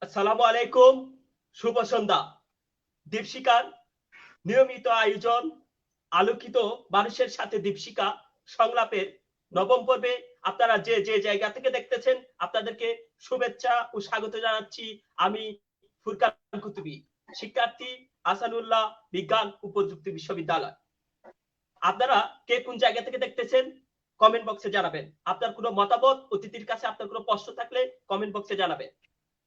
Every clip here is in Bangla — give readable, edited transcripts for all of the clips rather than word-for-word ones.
আসসালামু আলাইকুম, শুভ সন্ধ্যা। দীপশিকার নিয়মিত আয়োজন আলোকিত মানুষের সাথে দীপশিকা সংলাপের নবম পর্বে আপনারা যে যে জায়গা থেকে দেখতেছেন আপনাদেরকে শুভেচ্ছা ও স্বাগত জানাচ্ছি। আমি ফুরকান কুতুবী, শিক্ষার্থী, আসানুল্লাহ বিজ্ঞান ও প্রযুক্তি বিশ্ববিদ্যালয়। আপনারা কে কোন জায়গা থেকে দেখতেছেন কমেন্ট বক্সে জানাবেন। আপনার কোনো মতামত, অতিথির কাছে আপনার কোনো প্রশ্ন থাকলে কমেন্ট বক্সে জানাবেন।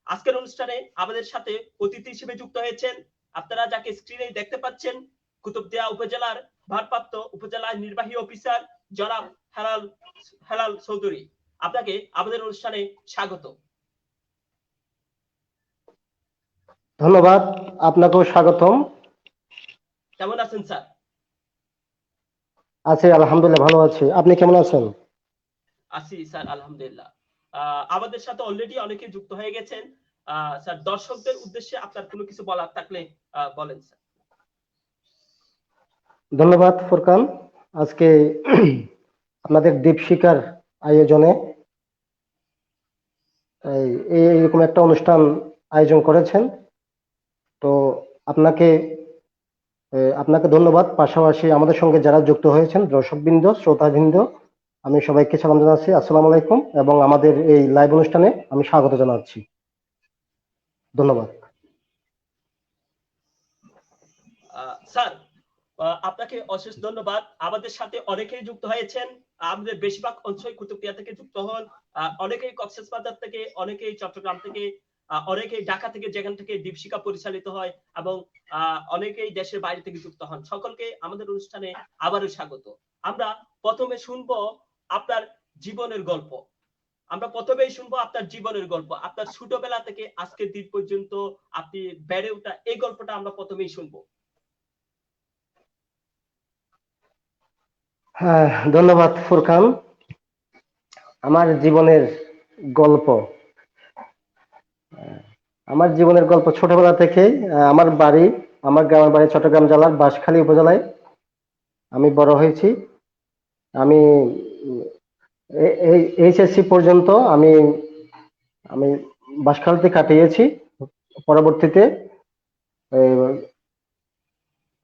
আজকের অনুষ্ঠানে আমাদের সাথে অতিথি হিসেবে যুক্ত হয়েছেন, আপনারা যাকে স্ক্রিনে দেখতে পাচ্ছেন, কুতুবদিয়া উপজেলার ভারপ্রাপ্ত উপজেলা নির্বাহী অফিসার জনাব হেলাল হেলাল চৌধুরী। আপনাকে আমাদের অনুষ্ঠানে স্বাগত। ধন্যবাদ, আপনাকেও স্বাগতম। কেমন আছেন স্যার? আছি, আলহামদুলিল্লাহ ভালো আছি। আপনি কেমন আছেন? আছি স্যার, আলহামদুলিল্লাহ। আমাদের সাথে অলরেডি অনেকে যুক্ত হয়ে গেছেন। স্যার, দর্শকদের উদ্দেশ্যে আপনার কোনো কিছু বলার থাকলে বলেন স্যার। ধন্যবাদ ফুরকান, আজকে আপনাদের দীপশিকার আয়োজনে এইরকম একটা অনুষ্ঠান আয়োজন করেছেন, তো আপনাকে আপনাকে ধন্যবাদ। পাশাপাশি আমাদের সঙ্গে যারা যুক্ত হয়েছেন, দর্শকবৃন্দ, শ্রোতাবৃন্দ, আমি সবাইকে সালাম জানাচ্ছি, আসসালামু আলাইকুম, এবং আমাদের এই লাইভ অনুষ্ঠানে আমি স্বাগত জানাচ্ছি। ধন্যবাদ। স্যার, আপনাকে অশেষ ধন্যবাদ। আমাদের সাথে অনেকেই যুক্ত হয়েছেন। আমাদের বেশিরভাগ অঞ্চল কুতুবদিয়া থেকে যুক্ত হন, অনেকেই কক্সবাজার থেকে, অনেকেই চট্টগ্রাম থেকে, অনেকেই ঢাকা থেকে, যেখান থেকে দীপশিখা পরিচালিত হয়, এবং অনেকেই দেশের বাইরে থেকে যুক্ত হন। সকলকে আমাদের অনুষ্ঠানে আবারও স্বাগত। আমরা প্রথমে শুনবো আপনার জীবনের গল্প। আমরা প্রথমেই শুনবো আপনার জীবনের গল্প, আপনার ছোটবেলা থেকে আজকের দিন পর্যন্ত আপনি বেড়ে ওঠা, এই গল্পটা আমরা প্রথমেই শুনবো। হ্যাঁ, ধন্যবাদ ফুরকান। আমার জীবনের গল্প, আমার জীবনের গল্প ছোটবেলা থেকেই। আমার গ্রামের বাড়ি চট্টগ্রাম জেলার বাঁশখালী উপজেলায় আমি বড় হয়েছি। আমি এইচএসসি পর্যন্ত আমি আমি বাঁশখালীতে কাটিয়েছি। পরবর্তীতে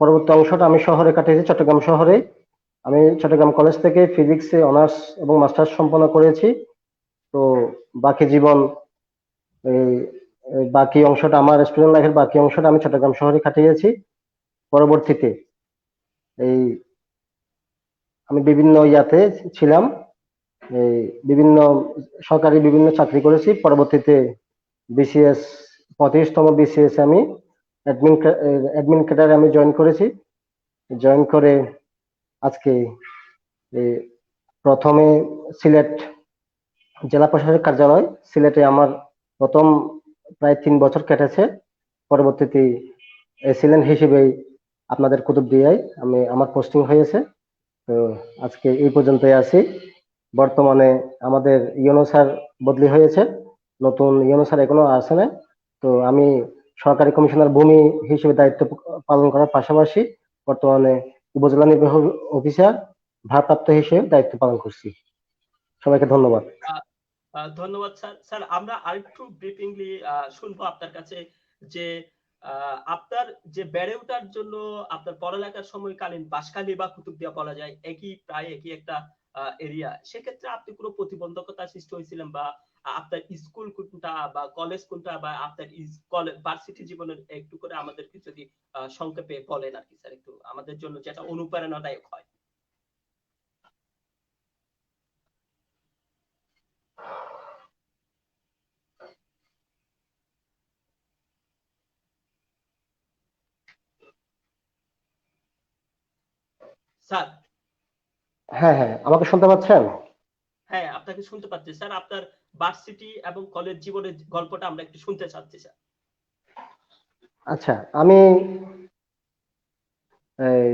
পরবর্তী অংশটা আমি শহরে কাটিয়েছি, চট্টগ্রাম শহরে। আমি চট্টগ্রাম কলেজ থেকে ফিজিক্সে অনার্স এবং মাস্টার্স সম্পন্ন করেছি। তো বাকি জীবন, এই বাকি অংশটা, আমার স্টুডেন্ট লাইফের বাকি অংশটা আমি চট্টগ্রাম শহরে কাটিয়েছি। পরবর্তীতে এই আমি বিভিন্ন ইয়াতে ছিলাম, এই বিভিন্ন সরকারি বিভিন্ন চাকরি করেছি। পরবর্তীতে বিসিএস, 35তম বিসিএস আমি অ্যাডমিন ক্যাডারে আমি জয়েন করেছি। জয়েন করে আজকে প্রথমে সিলেট জেলা প্রশাসক কার্যালয়, সিলেটে আমার প্রথম প্রায় 3 বছর কেটেছে। পরবর্তীতে এসিলেন্ট হিসেবেই আপনাদের কুতুবদিয়ায় আমার পোস্টিং হয়েছে। তো আজকে এই পর্যন্তই আছি। বর্তমানে আমাদের ইউনো স্যার বদলি হয়েছে, নতুন ইউনো স্যার এখনো আসে না। তো আমি সরকারি কমিশনার ভূমি হিসেবে দায়িত্ব পালন করার পাশাপাশি বর্তমানে উপজেলা নির্বাহী অফিসার ভারপ্রাপ্ত হিসেবে দায়িত্ব পালন করছি। সবাইকে ধন্যবাদ। ধন্যবাদ স্যার। স্যার, আমরা আরেকটু ব্রিফিংলি শুনবো আপনার কাছে যে আপনার যে বেড়ে ওঠার জন্য আপনার পড়ালেখার সময়কালীন বাঁশখালী বা কুতুবদিয়া বলা যায়, প্রায় একই একটা এরিয়া, সেক্ষেত্রে আপনি কোনো প্রতিবন্ধকতা সৃষ্টি হয়েছিলেন, বা আপনার স্কুল কোনটা বা কলেজ কোনটা, বা আপনার ভার্সিটি জীবনের একটু করে আমাদেরকে যদি সংক্ষেপে বলেন আর কি স্যার, একটু আমাদের জন্য যেটা অনুপ্রেরণাদায়ক হয়। স্যার? হ্যাঁ হ্যাঁ, আমাকে শুনতে পাচ্ছেন? হ্যাঁ, আপনাকে শুনতে পাচ্ছি স্যার। আপনার ভার্সিটি এবং কলেজ জীবনের গল্পটা আমরা একটু শুনতে চাচ্ছি স্যার। আচ্ছা, আমি এই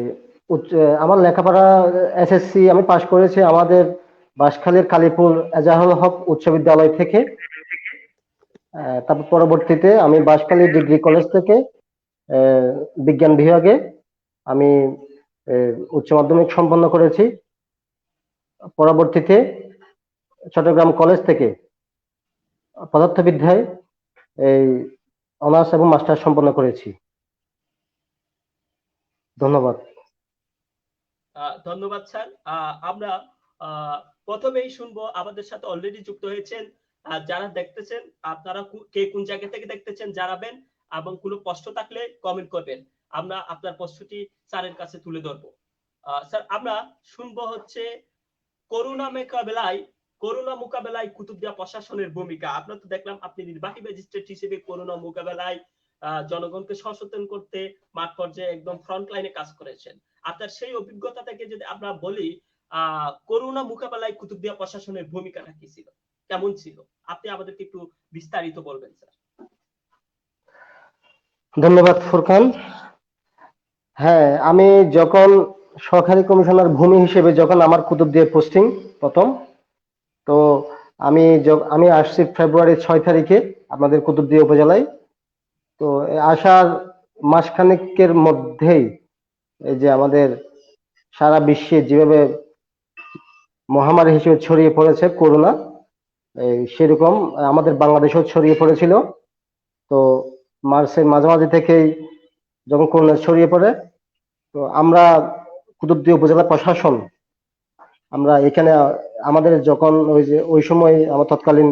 আমার লেখাপড়া এসএসসি আমি পাশ করেছি আমাদের বাঁশখালীর কালীপুর এজাহারুল হক উচ্চ বিদ্যালয় থেকে। তারপর পরবর্তীতে আমি বাঁশখালী ডিগ্রি কলেজ থেকে বিজ্ঞান বিভাগে আমি উচ্চ মাধ্যমিক সম্পন্ন করেছি। পরবর্তীতে চট্টগ্রাম কলেজ থেকে পদার্থবিদ্যায় এই অনার্স এবং মাস্টার্স সম্পন্ন করেছি। ধন্যবাদ। ধন্যবাদ স্যার। আমরা আহ, প্রথমেই শুনবো, আমাদের সাথে অলরেডি যুক্ত হয়েছেন যারা দেখতেছেন, আপনারা কে কোন জায়গা থেকে দেখতেছেন জানাবেন, এবং কোনো প্রশ্ন থাকলে কমেন্ট করবেন, আমরা আপনার প্রশ্নটি স্যারের কাছে তুলে ধরবো। স্যার, আমরা শুনবো হচ্ছে করোনা মোকাবেলায় কুতুবদিয়া প্রশাসনের ভূমিকা। আপনার তো দেখলাম আপনি নির্বাহী ম্যাজিস্ট্রেট হিসেবে করোনা মোকাবেলায় জনগণকে সচেতন করতে মাঠ পর্যায়ে একদম ফ্রন্ট লাইনে কাজ করেছেন। আপনার সেই অভিজ্ঞতা থেকে যদি আমরা বলি, করোনা মোকাবেলায় কুতুবদিয়া প্রশাসনের ভূমিকাটা কি ছিল, কেমন ছিল, আপনি আমাদেরকে একটু বিস্তারিত বলবেন স্যার। ধন্যবাদ ফুরকান। হ্যাঁ, আমি যখন সহকারী কমিশনার ভূমি হিসেবে যখন আমার কুতুবদিয়া পোস্টিং প্রথম, তো আমি আসছি ফেব্রুয়ারি 6 তারিখে আপনাদের কুতুবদিয়া উপজেলায়। তো আসার মাসখানেকের মধ্যেই এই যে আমাদের সারা বিশ্বে যেভাবে মহামারী হিসেবে ছড়িয়ে পড়েছে করোনা, সেরকম আমাদের বাংলাদেশেও ছড়িয়ে পড়েছিল। তো মার্চের মাঝামাঝি থেকেই যখন করোনা ছড়িয়ে পড়ে, তো আমরা কুতুবদিয়া উপজেলা প্রশাসন, আমরা এখানে আমাদের যখন ওই সময় আমার তৎকালীন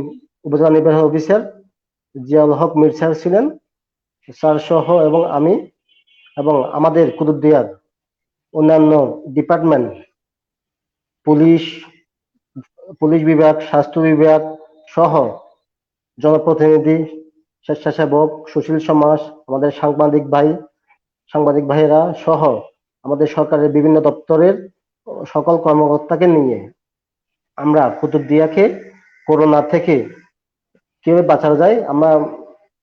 উপজেলা নির্বাহী অফিসার জিয়াউল হক মীর স্যার ছিলেন, স্যার সহ এবং আমি এবং আমাদের কুতুবদিয়ার অন্যান্য ডিপার্টমেন্ট, পুলিশ পুলিশ বিভাগ, স্বাস্থ্য বিভাগ সহ জনপ্রতিনিধি, স্বেচ্ছাসেবক, সুশীল সমাজ, আমাদের সাংবাদিক ভাইয়েরা সহ আমাদের সরকারের বিভিন্ন দপ্তরের সকল কর্মকর্তাকে নিয়ে আমরা কুতুবদিয়াকে করোনা থেকে কিভাবে বাঁচানো যায় আমরা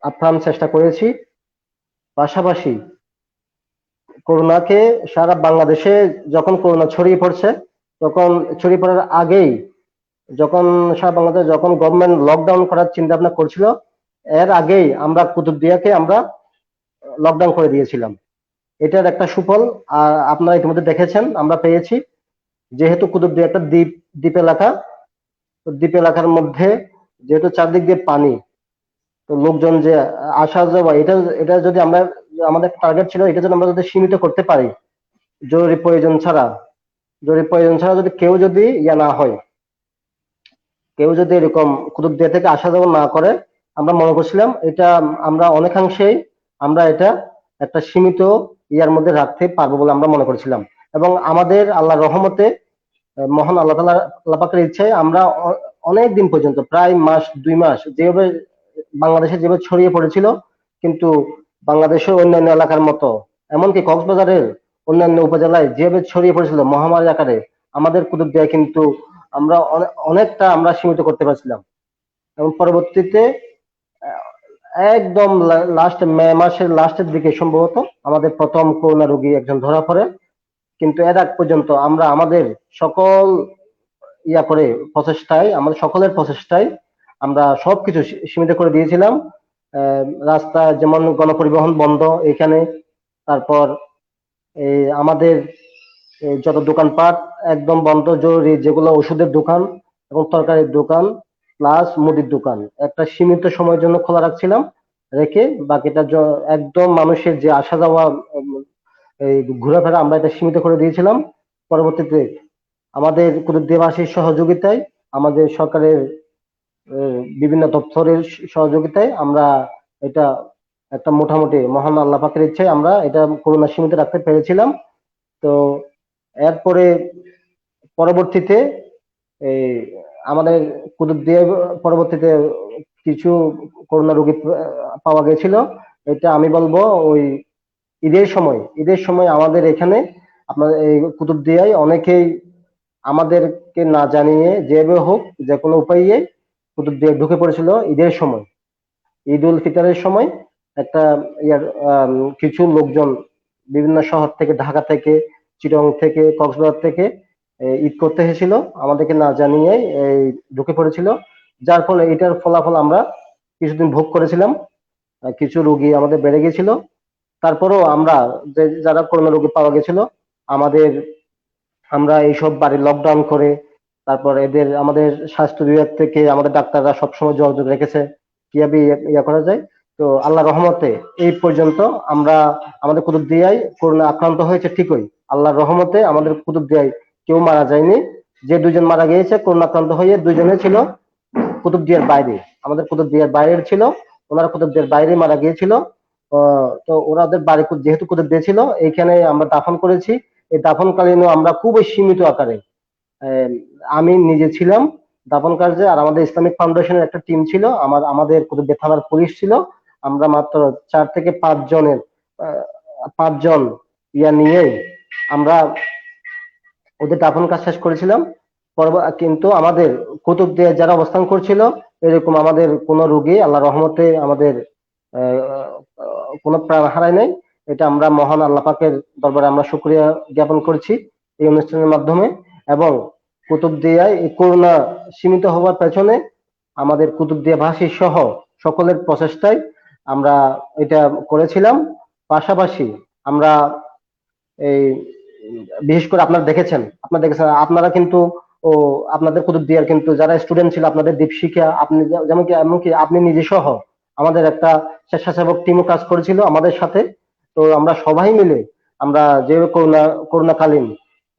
আপ্রাণ চেষ্টা করেছি। পাশাপাশি করোনাকে সারা বাংলাদেশে যখন করোনা ছড়িয়ে পড়ছে, তখন ছড়িয়ে পড়ার আগেই যখন সারা বাংলাদেশ যখন গভর্নমেন্ট লকডাউন করার চিন্তা ভাবনা করছিল, এর আগেই আমরা কুতুবদিয়াকে আমরা লকডাউন করে দিয়েছিলাম। এটার একটা সুফল আপনারা ইতিমধ্যে দেখেছেন, আমরা পেয়েছি। যেহেতু কুতুবদিয়া একটা দ্বীপ এলাকা, তো দ্বীপ এলাকার মধ্যে যেহেতু চারদিক দিয়ে পানি, তো লোকজন যে আসা যাওয়া, এটা এটা যদি আমরা, আমাদের টার্গেট ছিল এটা যদি আমরা যদি সীমিত করতে পারি, জরুরি প্রয়োজন ছাড়া যদি কেউ যদি না হয়, কেউ যদি এরকম কুতুবদিয়া থেকে আসা যাওয়া না করে, আমরা মনে করছিলাম এটা আমরা অনেকাংশেই আমরা এটা একটা সীমিত ইয়ার মধ্যে রাখতে পারবো বলে আমরা মনে করেছিলাম। এবং আমাদের আল্লাহর রহমতে, মহান আল্লাহ পাকের ইচ্ছায় আমরা অনেক দিন পর্যন্ত, প্রায় মাস 2 মাস যেভাবে বাংলাদেশে যেভাবে ছড়িয়ে পড়েছিল, কিন্তু বাংলাদেশের অন্যান্য এলাকার মতো, এমনকি কক্সবাজারের অন্যান্য উপজেলায় যেভাবে ছড়িয়ে পড়েছিল মহামারী আকারে, আমাদের কুতুবদিয়া কিন্তু আমরা অনেকটা আমরা সীমিত করতে পারছিলাম। এবং পরবর্তীতে একদম লাস্ট মে মাসের লাস্টের দিকে সম্ভবত আমাদের প্রথম করোনা রোগী একজন ধরা পড়ে। কিন্তু এর আগ পর্যন্ত আমরা আমাদের সকল আমাদের সকলের প্রচেষ্টায় আমরা সবকিছু সীমিত করে দিয়েছিলাম। রাস্তা যেমন গণপরিবহন বন্ধ এখানে, তারপর এই আমাদের যত দোকানপাট একদম বন্ধ, জরুরি যেগুলো ওষুধের দোকান এবং তরকারির দোকান প্লাস মুদির দোকান একটা সীমিত সময়ের জন্য খোলা রাখছিলাম, রেখে বাকিটা একদম মানুষের যে আসা যাওয়া, এই ঘোরাফেরা আমরা এটা সীমিত করে দিয়েছিলাম। পরবর্তীতে আমাদের কুতুবদিয়াবাসীর সহযোগিতায়, আমাদের সরকারের বিভিন্ন দপ্তরের সহযোগিতায় আমরা এটা একটা মোটামুটি মহান আল্লাহ পাকের ইচ্ছায় আমরা এটা করোনা সীমিত রাখতে পেরেছিলাম। তো এরপরে পরবর্তীতে এই আমাদের কুতুবদিয়ায় পরবর্তীতে কিছু করোনা রোগী পাওয়া গেছিল। এটা আমি বলবো ওই ঈদের সময় আমাদের এখানে আপনার এই কুতুবদিয়ায় অনেকেই আমাদেরকে না জানিয়ে যেভাবে হোক যে কোনো উপায়ে কুতুবদিয়ায় ঢুকে পড়েছিল ঈদের সময়। ঈদ উল ফিতরের সময় একটা ইয়ার কিছু লোকজন বিভিন্ন শহর থেকে, ঢাকা থেকে, চিটং থেকে, কক্সবাজার থেকে ঈদ করতে এসেছিল, আমাদেরকে না জানিয়ে এই ঢুকে পড়েছিল। যার ফলে এটার ফলাফল আমরা কিছুদিন ভোগ করেছিলাম। কিছু রোগী আমাদের বেড়ে গেছিল। তারপরেও আমরা যারা করোনা রোগী পাওয়া গেছিল, আমাদের আমরা এইসব বাড়ি লকডাউন করে, তারপর আমাদের স্বাস্থ্য বিভাগ থেকে আমাদের ডাক্তাররা সবসময় যোগাযোগ রেখেছে কিভাবে ইয়া করা যায়। তো আল্লাহ রহমতে এই পর্যন্ত আমরা আমাদের কুতুবদিয়ায় করোনা আক্রান্ত হয়েছে ঠিকই, আল্লাহর রহমতে আমাদের কুতুবদিয়ায় কেউ মারা যায়নি। যে দুইজন মারা গিয়েছে করোনা আক্রান্ত হয়ে, দুইজনে ছিল কুতুবদিয়ার বাইরে, আমাদের কুতুবদিয়ার বাইরের ছিল, ওনারা কুতুবদিয়ার বাইরে মারা গিয়েছিল। তো ওনাদের বাড়ি যেহেতু কুতুবদিয়া ছিল, এইখানে আমরা দাফন করেছি। এই দাফনকালীনও আমরা খুবই সীমিত আকারে, আহ, আমি নিজে ছিলাম দাফন কার্যে, আর আমাদের ইসলামিক ফাউন্ডেশনের একটা টিম ছিল, আমাদের কুতুবদিয়া থানার পুলিশ ছিল। আমরা মাত্র 4 থেকে 5 জনের, 5 জন নিয়ে আমরা ওদের দাফন কাজ শেষ করেছিলাম। কিন্তু আমাদের কুতুবদিয়া যারা অবস্থান করছিল, এরকম আমাদের কোনো রোগী আল্লাহ রহমতে আমাদের কোনো প্রাণ হারায় নাই। এটা আমরা মহান আল্লাহ পাকের দরবারে আমরা শুকরিয়া জ্ঞাপন করছি এই অনুষ্ঠানের মাধ্যমে। এবং কুতুবদিয়ায় এই করোনা সীমিত হওয়ার পেছনে আমাদের কুতুবদিয়াবাসী সহ সকলের প্রচেষ্টায় আমরা এটা করেছিলাম। পাশাপাশি আমরা এই বিশেষ করে আপনারা দেখেছেন আপনারা কিন্তু, ও আপনাদের কুতুবদিয়ার কিন্তু যারা স্টুডেন্ট ছিল, আপনাদের দীপশিখা, আপনি যেমন কি এমনকি আপনি নিজে সহ আমাদের একটা স্বেচ্ছাসেবক টিমও কাজ করেছিল আমাদের সাথে। তো আমরা সবাই মিলে আমরা যে করোনাকালীন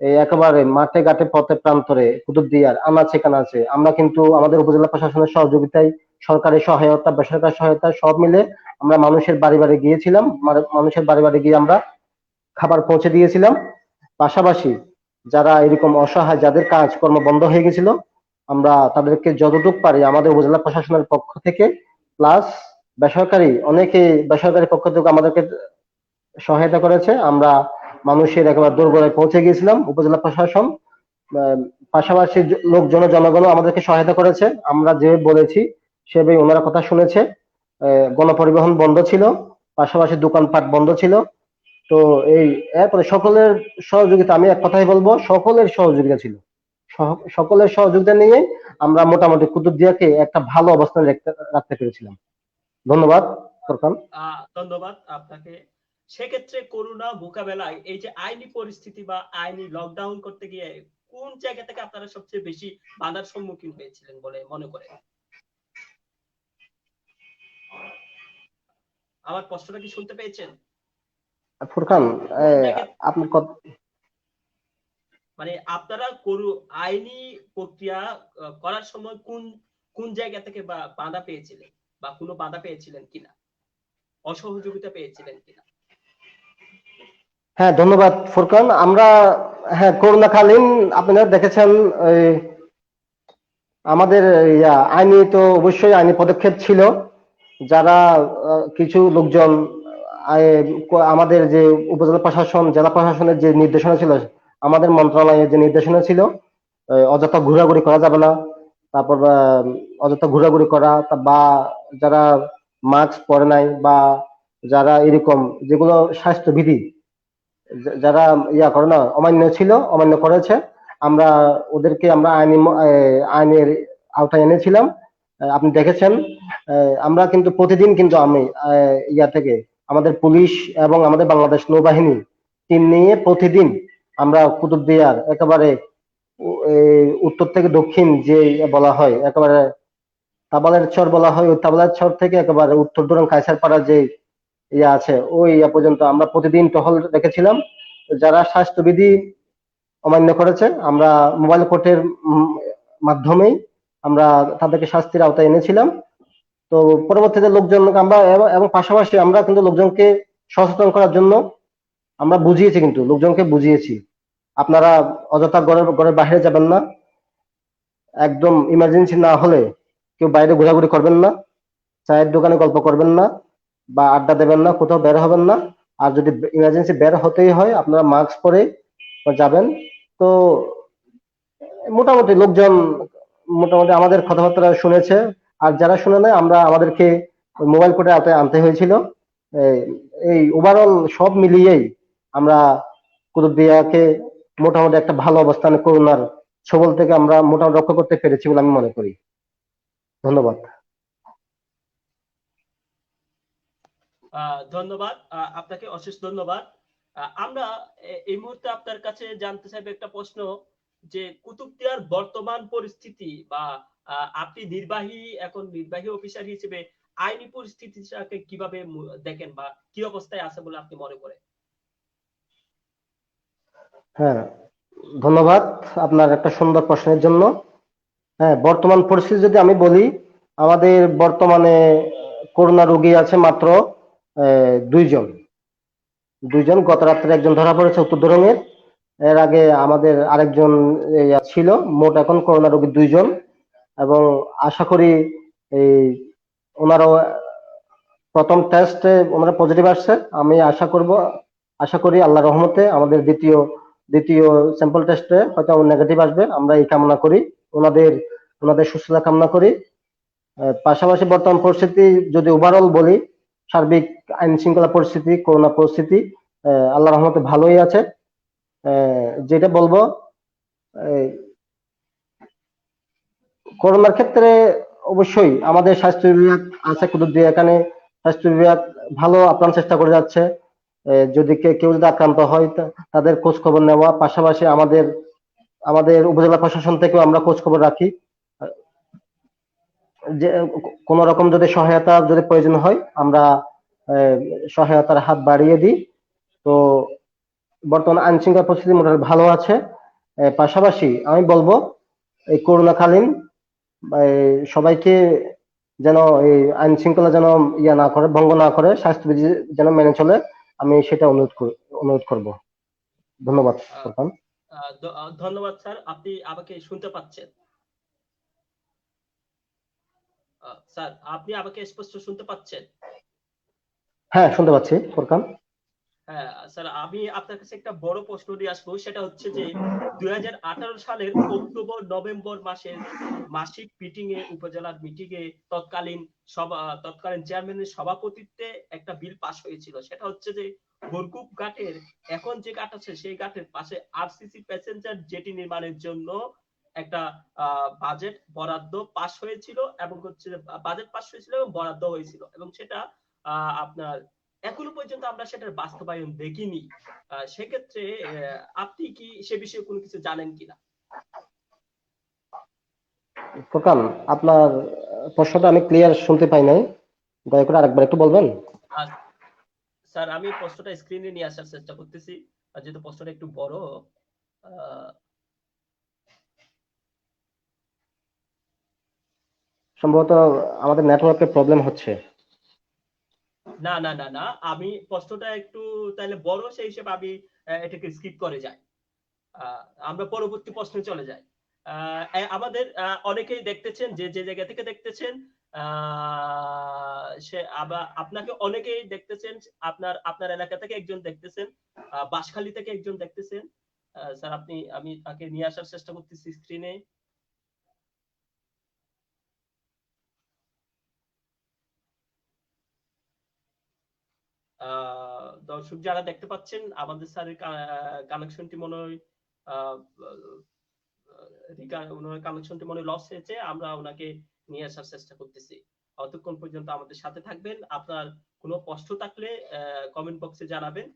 এই একেবারে মাঠে ঘাটে পথে প্রান্তরে কুতুবদিয়ার আনাচে কানাচে আমরা কিন্তু আমাদের উপজেলা প্রশাসনের সহযোগিতায়, সরকারি সহায়তা, বেসরকারি সহায়তা সব মিলে আমরা মানুষের বাড়ি বাড়ি গিয়েছিলাম। মানুষের বাড়ি বাড়ি গিয়ে আমরা খাবার পৌঁছে দিয়েছিলাম। পাশাপাশি যারা এরকম অসহায়, যাদের কাজকর্ম বন্ধ হয়ে গেছিল, আমরা তাদেরকে যতটুকু পারি আমাদের উপজেলা প্রশাসনের পক্ষ থেকে, প্লাস বেসরকারি পক্ষ থেকে আমাদেরকে সহায়তা করেছে। আমরা মানুষের একেবারে দোরগোড়ায় পৌঁছে গিয়েছিলাম উপজেলা প্রশাসন। আহ, পাশাপাশি জনগণও আমাদেরকে সহায়তা করেছে। আমরা যে বলেছি সেভাবে ওনারা কথা শুনেছে। গণপরিবহন বন্ধ ছিল, পাশাপাশি দোকানপাট বন্ধ ছিল। তো এই এরপরে সকলের সহযোগিতা, আমি এক কথাই বলবো, সকলের সহযোগিতা ছিল। সকলের সহযোগিতা নিয়ে আমরা মোটামুটি কুতুবদিয়াকে একটা ভালো অবস্থানে রাখতে পেরেছিলাম। ধন্যবাদ সরকার। ধন্যবাদ আপনাকে। সেক্ষেত্রে করোনা মোকাবেলায় এই যে আইনি পরিস্থিতি বা আইনি লকডাউন করতে গিয়ে কোন জায়গা থেকে আপনারা সবচেয়ে বেশি বাধার সম্মুখীন হয়েছিলেন বলে মনে করেন? আমার প্রশ্নটা কি শুনতে পেয়েছেন? ফুরকান, কোন জায়গা আপনার কথা। মানে আপনারা আইনি প্রক্রিয়া করার সময় কোন কোন জায়গা থেকে বা বাধা পেয়েছিলেন, বা কোনো বাধা পেয়েছিলেন কিনা, অসহযোগিতা পেয়েছিলেন কিনা? হ্যাঁ, ধন্যবাদ ফুরকান। আমরা, হ্যাঁ, করোনাকালীন আপনারা দেখেছেন আমাদের আইনি তো অবশ্যই আইনি পদক্ষেপ ছিল। যারা কিছু লোকজন আমাদের যে উপজেলা প্রশাসন, জেলা প্রশাসনের যে নির্দেশনা ছিল, আমাদের মন্ত্রণালয়ের যে নির্দেশনা ছিল, অযথা ঘোরাঘুরি করা যাবে না। তারপর অযথা ঘোরাঘুরি করা বা যারা মাস্ক পরে নাই বা যারা এরকম যেগুলো স্বাস্থ্যবিধি যারা করে না, অমান্য করেছে, আমরা ওদেরকে আমরা আইনের আওতায় এনেছিলাম। আপনি দেখেছেন আমরা কিন্তু প্রতিদিন কিন্তু আমি থেকে আমাদের পুলিশ এবং আমাদের বাংলাদেশ নৌবাহিনী টিম নিয়ে প্রতিদিন আমরা কুতুবদিয়ার একেবারে উত্তর থেকে দক্ষিণ যে বলা হয়, একেবারে তাবালের চর বলা হয়, ওই তাবালের চর থেকে একেবারে উত্তর দূরান কায়সারপাড়া যে আছে ওই পর্যন্ত আমরা প্রতিদিন টহল রেখেছিলাম। যারা স্বাস্থ্যবিধি অমান্য করেছে, আমরা মোবাইল কোর্টের মাধ্যমেই আমরা তাদেরকে শাস্তির আওতায় এনেছিলাম। তো পরবর্তীতে লোকজন আমরা এবং পাশাপাশি আমরা কিন্তু লোকজনকে সচেতন করার জন্য আমরা বুঝিয়েছি, কিন্তু লোকজনকে বুঝিয়েছি আপনারা অযথা ঘরের বাইরে যাবেন না, একদম ইমার্জেন্সি না হলে কেউ বাইরে ঘোরাঘুরি করবেন না, চায়ের দোকানে গল্প করবেন না বা আড্ডা দেবেন না, কোথাও বের হবেন না। আর যদি ইমার্জেন্সি বের হতেই হয় আপনারা মাস্ক পরে যাবেন। তো মোটামুটি লোকজন আমাদের কথাবার্তা শুনেছে। আর যারা শুনে নেয় আমরা আমাদেরকে মোবাইল কোর্টে আওতায় আনতে হয়েছিল। এই ওভারঅল সব মিলিয়েই আমরা কুতুবদিয়াকে মোটামুটি একটা ভালো অবস্থানে করোনার ছবল থেকে আমরা মোটামুটি রক্ষা করতে পেরেছি বলে আমি মনে করি। ধন্যবাদ। ধন্যবাদ আপনাকে, অশেষ ধন্যবাদ। আমরা এই মুহূর্তে আপনার কাছে জানতে চাইবো একটা প্রশ্ন, যে কুতুবদিয়ার বর্তমান পরিস্থিতি বা আপনি এখন নির্বাহী অফিসার হিসেবে আইনি পরিস্থিতিটাকে কিভাবে দেখেন বা কি অবস্থায় আছে বলে আপনি মনে করেন? হ্যাঁ, ধন্যবাদ আপনার একটা সুন্দর প্রশ্নের জন্য। হ্যাঁ, বর্তমান পরিস্থিতি যদি আমি বলি, আমাদের বর্তমানে করোনা রোগী আছে মাত্র দুইজন। গত রাত্রে একজন ধরা পড়েছে উত্তর ধরনের। এর আগে আমাদের আরেকজন ছিল। মোট এখন করোনা রোগী দুইজন, এবং আশা করি এই ওনারাও প্রথম টেস্টে ওনারা পজিটিভ আসছে। আমি আশা করি আল্লাহর রহমতে আমাদের দ্বিতীয় স্যাম্পল টেস্টে হয়তো নেগেটিভ আসবে। আমরা এই কামনা করি, ওনাদের ওনাদের সুস্থতা কামনা করি। পাশাপাশি বর্তমান পরিস্থিতি যদি ওভারঅল বলি, সার্বিক আইন শৃঙ্খলা পরিস্থিতি, করোনা পরিস্থিতি আল্লাহর রহমতে ভালোই আছে। যেটা বলবো, এই করোনার ক্ষেত্রে অবশ্যই আমাদের স্বাস্থ্য বিভাগ আছে কুতুবদিয়া, এখানে স্বাস্থ্য বিভাগ ভালো আপ্রাণ চেষ্টা করে যাচ্ছে। যদি কেউ যদি আক্রান্ত হয় তাদের খোঁজ খবর নেওয়া, পাশাপাশি আমাদের আমাদের উপজেলা প্রশাসন থেকেও আমরা খোঁজ খবর রাখি। যে কোন রকম যদি সহায়তা যদি প্রয়োজন হয়, আমরা সহায়তার হাত বাড়িয়ে দিই। তো বর্তমান আইন শৃঙ্খলা পরিস্থিতি মোটামুটি ভালো আছে। পাশাপাশি আমি বলবো এই করোনাকালীন সবাইকে যেন এই আইন শৃঙ্খলা যেন না করে, ভঙ্গ না করে, স্বাস্থ্যবিধি যেন মেনে চলে, আমি সেটা অনুরোধ করব। ধন্যবাদ। ফোরকান। ধন্যবাদ স্যার, আপনি আমাকে শুনতে পাচ্ছেন? স্যার, আপনি আমাকে স্পষ্ট শুনতে পাচ্ছেন? হ্যাঁ, শুনতে পাচ্ছি ফোরকান। হ্যাঁ স্যার, আমি আপনার কাছে একটা বড় প্রশ্ন নিয়ে আসবো। সেটা হচ্ছে যে 2018 সালের অক্টোবর নভেম্বর মাসের মাসিক মিটিং এ, উপজেলার মিটিং এ তৎকালীন চেয়ারম্যানের সভাপতিত্বে একটা বিল পাস হয়েছিল। সেটা হচ্ছে যে বরগুপ ঘাটের এখন যে ঘাট আছে সেই ঘাটের পাশে আরসিসি প্যাসেঞ্জার জেটি নির্মাণের জন্য একটা বাজেট বরাদ্দ পাস হয়েছিল, এবং হচ্ছে বাজেট পাস হয়েছিল এবং বরাদ্দ হয়েছিল, এবং সেটা আপনার এখনো পর্যন্ত আমরা সেটার বাস্তবায়ন দেখিনি। সেক্ষেত্রে আপনি কি সে বিষয়ে কোনো কিছু জানেন কিনা? ফোরকান, আপনার প্রশ্নটা আমি ক্লিয়ার শুনতে পাই নাই, দয়া করে আরেকবার একটু বলবেন। স্যার, আমি প্রশ্নটা স্ক্রিনে নিয়ে আসার চেষ্টা করতেছি, যেহেতু প্রশ্নটা একটু বড়। সম্ভবত আমাদের নেটওয়ার্কের প্রবলেম হচ্ছে। না না না না, আমি প্রশ্নটা একটু তাহলে বড়, সেই হিসেবে আমি এটাকে স্কিপ করে যাই। আমরা পরবর্তী প্রশ্নে চলে যাই। আমাদের অনেকেই দেখতেছেন, যে যে জায়গা থেকে দেখতেছেন, সে আবার আপনাকে অনেকেই দেখতেছেন। আপনার আপনার এলাকা থেকে একজন দেখতেছেন, বাঁশখালী থেকে একজন দেখতেছেন। স্যার, আমি তাকে নিয়ে আসার চেষ্টা করতেছি স্ক্রিনে। দর্শক যারা দেখতে পাচ্ছেন, আমাদের স্যারের কানেকশনটি মনে হয় কানেকশনটি মনে লস হয়েছে। আমরা ওনাকে নিয়ে আসার চেষ্টা করতেছি। অতক্ষণ পর্যন্ত আমাদের সাথে থাকবেন। আপনার কোনো প্রশ্ন থাকলে কমেন্ট বক্সে জানাবেন।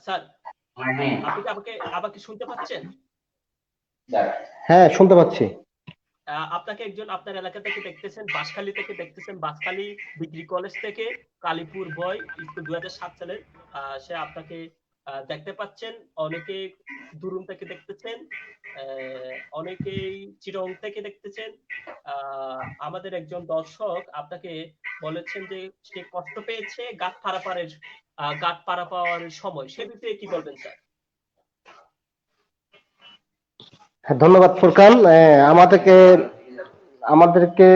স্যার, আপনি কি আমাকে শুনতে পাচ্ছেন? হ্যাঁ, শুনতে পাচ্ছি। আপনাকে একজন আপনার এলাকা থেকে দেখতেছেন, বাঁশখালী থেকে দেখতেছেন, বাঁশখালী ডিগ্রি কলেজ থেকে, কালীপুর বয় স্কুল 2007 সালের। সে আপনাকে দেখতে পাচ্ছেন। অনেকে দুরুম থেকে দেখতেছেন, অনেকেই চিরং থেকে দেখতেছেন। আমাদের একজন দর্শক আপনাকে বলেছেন যে সে কষ্ট পেয়েছে ঘাট পারাপারের সময়। সে বিষয়ে কি বলবেন স্যার? হ্যাঁ, ধন্যবাদ ফোরকান। আমাদেরকে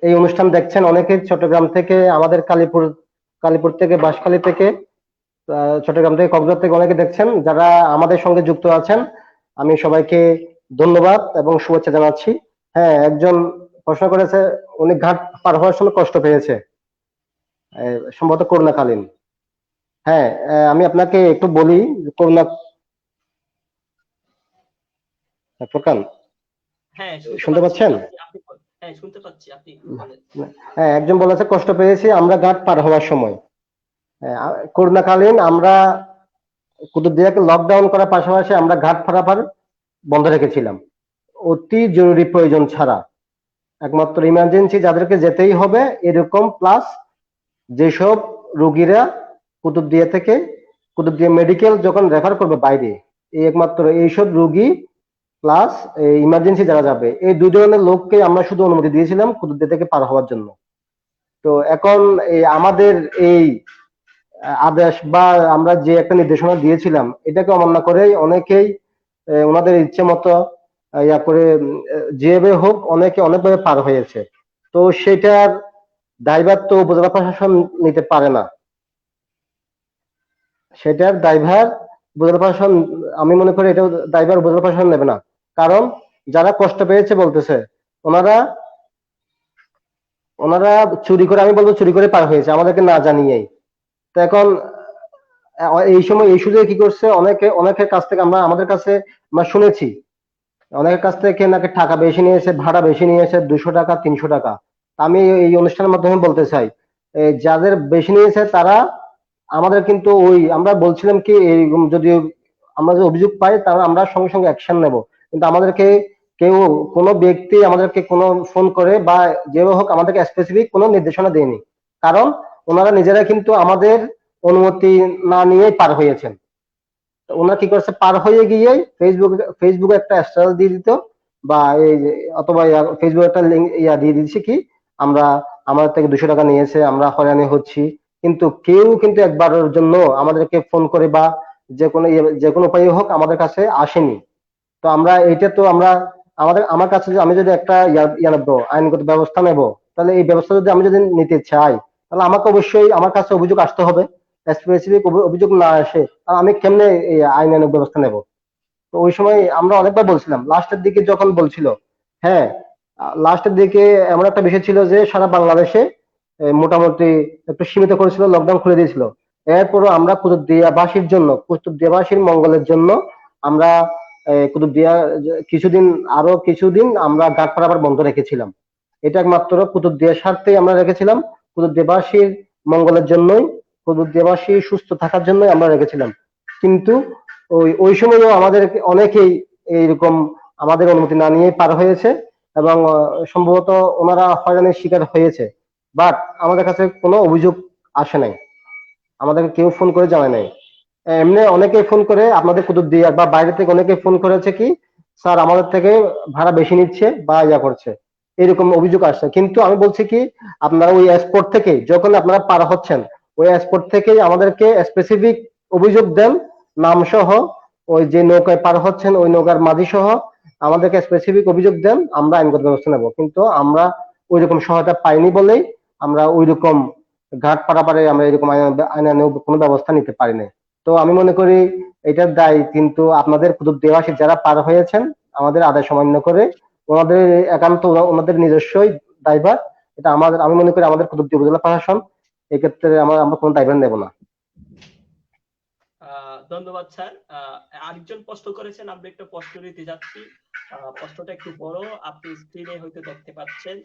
এই অনুষ্ঠান দেখছেন অনেকে চট্টগ্রাম থেকে, আমাদের কালীপুর থেকে, বাঁশখালী থেকে, চট্টগ্রাম থেকে, কক্সবাজার থেকে অনেকে দেখছেন। যারা আমাদের সঙ্গে যুক্ত আছেন, আমি সবাইকে ধন্যবাদ এবং শুভেচ্ছা জানাচ্ছি। হ্যাঁ, একজন প্রশ্ন করেছে উনি ঘাট পার হওয়ার সময় কষ্ট পেয়েছে, সম্ভবত করোনাকালীন। হ্যাঁ, আমি আপনাকে একটু বলি করোনা। ফোরকান, হ্যাঁ, শুনতে পাচ্ছেন? হ্যাঁ, শুনতে পাচ্ছি, আপনি বলেন। হ্যাঁ, একজন বলেছে কষ্ট পেয়েছি আমরা ঘাট পার হওয়ার সময়। করোনাকালীন আমরা কুতুবদিয়াকে লকডাউন করার পাশাপাশি আমরা ঘাট পারাপার বন্ধ রেখেছিলাম অতি জরুরি প্রয়োজন ছাড়া। একমাত্র ইমার্জেন্সি যাদেরকে যেতেই হবে এরকম, প্লাস যেসব রোগীরা কুতুবদিয়া থেকে কুতুবদিয়া মেডিকেল যখন রেফার করবে বাইরে, এই একমাত্র এইসব রোগী প্লাস ইমার্জেন্সি যারা যাবে, এই দুই ধরনের লোককে আমরা শুধু অনুমতি দিয়েছিলাম কুতুবদিয়া থেকে পার হওয়ার জন্য। তো এখন এই আমাদের এই আদেশ বা আমরা যে একটা নির্দেশনা দিয়েছিলাম এটাকে অমান্য করে অনেকেই ওনাদের ইচ্ছে মতো ইয়া করে যেভাবে হোক অনেকে অনেকভাবে পার হয়েছে। তো সেটার দায়ভার তো উপজেলা প্রশাসন নিতে পারে না, সেটার দায়ভার উপজেলা প্রশাসন, আমি মনে করি এটা দায়ভার উপজেলা প্রশাসন নেবে না। কারণ যারা কষ্ট পেয়েছে বলতেছে ওনারা ওনারা চুরি করে, আমি বলবো চুরি করে পার হয়েছে আমাদেরকে না জানিয়েই। তো এখন এই সময় এই সুযোগে কি করছে, অনেকের কাছ থেকে আমাদের কাছে আমরা শুনেছি অনেকের কাছ থেকে নাকি টাকা বেশি নিয়েছে, ভাড়া বেশি নিয়েছে, 200 টাকা 300 টাকা। আমি এই অনুষ্ঠানের মাধ্যমে বলতে চাই যাদের বেশি নিয়েছে তারা আমাদের কিন্তু ওই আমরা বলছিলাম কি এই যদি আমরা যে অভিযোগ পাই তাহলে আমরা সঙ্গে সঙ্গে অ্যাকশন নেব, কিন্তু আমাদেরকে কেউ কোনো ব্যক্তি আমাদেরকে কোনো ফোন করে বা যেভাবে হোক আমাদেরকে স্পেসিফিক কোনো নির্দেশনা দেয়নি। কারণ ওনারা নিজেরা কিন্তু আমাদের অনুমতি না নিয়েই পার হয়েছেন। ওনারা কি করছে, পার হয়ে গিয়ে ফেসবুকে একটা স্ট্যাটাস দিয়ে দিত বা এই অথবা ফেসবুকে একটা লিঙ্ক দিয়ে দিচ্ছে কি আমরা আমাদের থেকে 200 টাকা নিয়েছে, আমরা হয়রানি হচ্ছি। কিন্তু কেউ কিন্তু একবারের জন্য আমাদেরকে ফোন করে বা যে কোনো উপায়ে হোক আমাদের কাছে আসেনি। তো আমরা এটা তো আমরা আমার কাছে আমি যদি একটা নেবো, আইনগত ব্যবস্থা নেব, তাহলে এই ব্যবস্থা যদি আমি যদি নিতে চাই তাহলে আমাকে অবশ্যই আমার কাছে অভিযোগ আসতে হবে। স্পেসিফিক অভিযোগ না আসে তাহলে আমি কেমনে এই আইনানুগ ব্যবস্থা নেব? তো ওই সময় আমরা অনেকবার বলছিলাম, লাস্টের দিকে যখন বলছিল, হ্যাঁ লাস্টের দিকে এমন একটা বিষয় ছিল যে সারা বাংলাদেশে মোটামুটি একটু সীমিত করেছিল, লকডাউন খুলে দিয়েছিল। এরপরও আমরা কুতুবদিয়াবাসীর মঙ্গলের জন্য আমরা কুতুবদিয়া আরো কিছুদিন আমরা ঘাট পারাপার বন্ধ রেখেছিলাম। এটা একমাত্র কুতুবদিয়ার স্বার্থেই আমরা রেখেছিলাম, কুতুবদিয়াবাসীর মঙ্গলের জন্যই, কুতুবদিয়াবাসী সুস্থ থাকার জন্যই আমরা রেখেছিলাম। কিন্তু ওই সময়ও আমাদের অনেকেই এইরকম আমাদের অনুমতি না নিয়ে পার হয়েছে এবং সম্ভবত ওনারা হয়রানির শিকার হয়েছে। বাট আমাদের কাছে কোনো অভিযোগ আসে নাই, আমাদেরকে কেউ ফোন করে জানায় নাই। এমনি অনেকেই ফোন করে আপনাদের কুতুবদিয়া বা বাইরে থেকে অনেকেই ফোন করেছে কি স্যার আমাদের থেকে ভাড়া বেশি নিচ্ছে বা ইয়া করছে, এরকম অভিযোগ আসছে। কিন্তু আমি বলছি কি আপনারা ওই এয়ারপোর্ট থেকে যখন আপনারা পার হচ্ছেন ওই এয়ারপোর্ট থেকে আমাদেরকে স্পেসিফিক অভিযোগ দেন, নাম সহ, ওই যে নৌকায় পার হচ্ছেন ওই নৌকার মাঝি সহ আমাদেরকে স্পেসিফিক অভিযোগ দেন, আমরা আইনগত ব্যবস্থা নেব। কিন্তু আমরা ওই রকম সহায়তা পাইনি বলেই আমরা ওই রকম ঘাট পারাপারে আমরা এরকম আইনানুগ কোনো ব্যবস্থা নিতে পারি নাই। তো আমি মনে করি এটার দায় কিন্তু আপনাদের কুতুবদিয়াবাসী যারা পার হয়েছেন আমাদের আদায় অমান্য করে, ওনাদের একান্ত ওনাদের নিজস্বই দায়ভার। এটা আমি মনে করি আমাদের কুতুবদিয়া উপজেলা প্রশাসন এক্ষেত্রে আমরা কোনো দায়ভার নেব না। ধন্যবাদ স্যার। আরেকজন প্রশ্ন করেছেন, আমরা একটা প্রশ্ন নিতে যাচ্ছি। প্রশ্নটা একটু বড়, আপনি স্ক্রিনে হয়তো দেখতে পাচ্ছেন।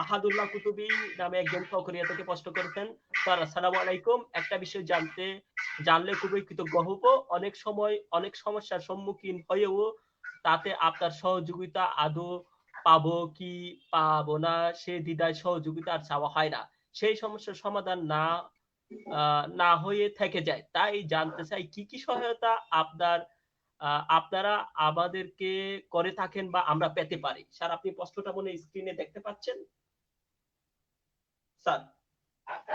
আহাদুল্লাহ কুতুবী নামে একজন ফকরিয়া থেকে প্রশ্ন করেছেন, স্যার আসসালামু আলাইকুম, একটা বিষয় জানলে খুবই কৃতজ্ঞ হব। অনেক সময় অনেক সমস্যার সম্মুখীন হয়েও তাতে আপনার সহযোগিতা আদৌ পাবো কি পাবো না সে দ্বিধায় সহযোগিতা আর চাওয়া হয় না, সেই সমস্যার সমাধান না হয়ে থেকে যায়। তাই জানতে চাই কি কি সহায়তা আপনারা আমাদেরকে করে থাকেন বা আমরা পেতে পারি। স্যার আপনি প্রশ্নটা মনে স্ক্রিনে দেখতে পাচ্ছেন স্যার?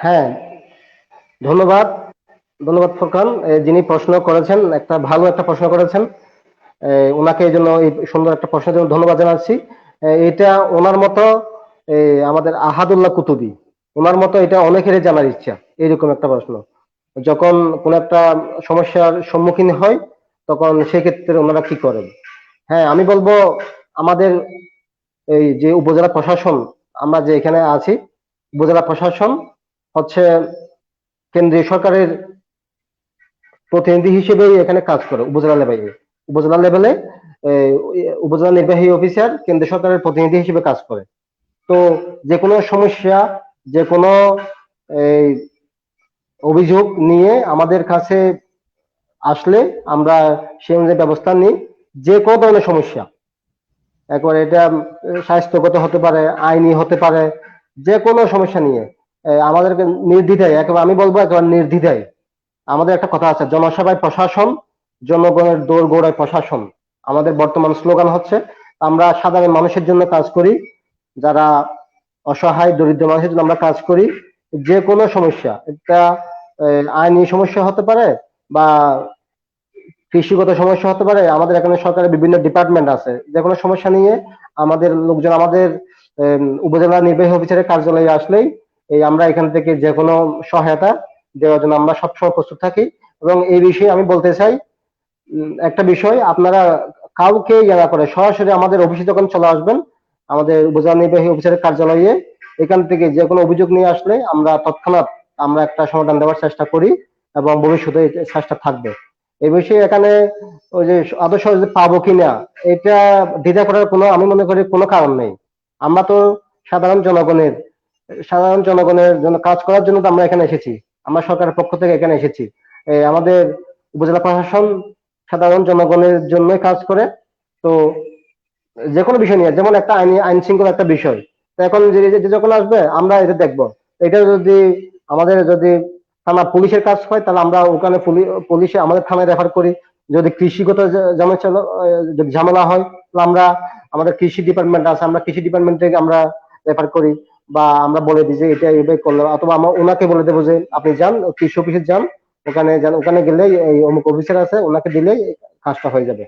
হ্যাঁ, ধন্যবাদ। ধন্যবাদ ফোরকান, যিনি প্রশ্ন করেছেন একটা ভালো একটা প্রশ্ন করেছেন, ওনাকে এই জন্য এই সুন্দর একটা প্রশ্নের জন্য ধন্যবাদ জানাচ্ছি। এটা ওনার মতো আমাদের আহাদুল্লাহ কুতুবী ওনার মতো এটা অনেকেরই জানার ইচ্ছা, এইরকম একটা প্রশ্ন। যখন কোন একটা সমস্যার সম্মুখীন হয় তখন সেক্ষেত্রে ওনারা কি করেন। হ্যাঁ, আমি বলবো আমাদের এই যে উপজেলা প্রশাসন, আমরা যে এখানে আছি, উপজেলা প্রশাসন হচ্ছে কেন্দ্রীয় সরকারের প্রতিনিধি হিসেবেই এখানে কাজ করে। উপজেলা লেভেলে উপজেলা নির্বাহী অফিসার কেন্দ্র সরকারের প্রতিনিধি হিসেবে কাজ করে। তো যে কোনো সমস্যা, যে কোনো এই অভিযোগ নিয়ে আমাদের কাছে আসলে আমরা সেই অনুযায়ী ব্যবস্থা নিই। যে কোনো ধরনের সমস্যা, একবার এটা স্বাস্থ্যগত হতে পারে, আইনি হতে পারে, যে কোনো সমস্যা নিয়ে আমাদেরকে নির্দ্বিধায়, একেবারে আমি বলবো একেবারে নির্দ্বিধায়। আমাদের একটা কথা আছে, জনসেবায় প্রশাসন, জনগণের দোরগোড়ায় প্রশাসন। আমাদের বর্তমান স্লোগান হচ্ছে, আমরা সাধারণ মানুষের জন্য কাজ করি, যারা অসহায় দরিদ্র মানুষের জন্য আমরা কাজ করি। যে কোনো সমস্যা, একটা আইনি সমস্যা হতে পারে বা কৃষিগত সমস্যা হতে পারে, আমাদের এখানে সরকারের বিভিন্ন ডিপার্টমেন্ট আছে, যে কোনো সমস্যা নিয়ে আমাদের লোকজন, আমাদের উপজেলা নির্বাহী অফিসারের কার্যালয়ে আসলেই আমরা এখান থেকে যে কোনো সহায়তা দেওয়ার জন্য আমরা সবসময় প্রস্তুত থাকি। এবং এই বিষয়ে আমি বলতে চাই, একটা বিষয়, আপনারা কাউকে ইয়ে না করে সরাসরি আমাদের অফিসে যখন চলে আসবেন, আমাদের উপজেলা নির্বাহী অফিসারের কার্যালয়ে, এখান থেকে যে কোনো অভিযোগ নিয়ে আসলে আমরা তৎক্ষণাৎ আমরা একটা সমাধান দেওয়ার চেষ্টা করি এবং ভবিষ্যতে এই চেষ্টা থাকবে। এই বিষয়ে এখানে ওই যে আদর্শ যে পাবো কিনা, এটা দ্বিধা করার কোনো, আমি মনে করি কোনো কারণ নেই। আমরা তো সাধারণ জনগণের সাধারণ জনগণের জন্য কাজ করার জন্য তো আমরা এখানে এসেছি। আমরা সরকারের পক্ষ থেকে এখানে এসেছি। আমাদের উপজেলা প্রশাসন সাধারণ জনগণের জন্য কাজ করে। তো যে কোনো বিষয় নিয়ে, যেমন একটা আইন শৃঙ্খলা একটা বিষয়, তো এখন যে যখন আসবে আমরা এটা দেখবো। এটা যদি আমাদের যদি থানা পুলিশের কাজ হয়, তাহলে আমরা ওখানে পুলিশে আমাদের থানায় রেফার করি। যদি কৃষিগত যদি ঝামেলা হয়, তাহলে আমরা, আমাদের কৃষি ডিপার্টমেন্ট আছে, আমরা কৃষি ডিপার্টমেন্ট থেকে আমরা রেফার করি, বা আমরা বলে দিই যে এটা এভাবে করলে, অথবা আমরা ওনাকে বলে দেবো যে আপনি যান কৃষি অফিসে যান, ওখানে যান, ওখানে গেলেই এই অমুক অফিসার আছে, ওনাকে দিলেই কাজটা হয়ে যাবে।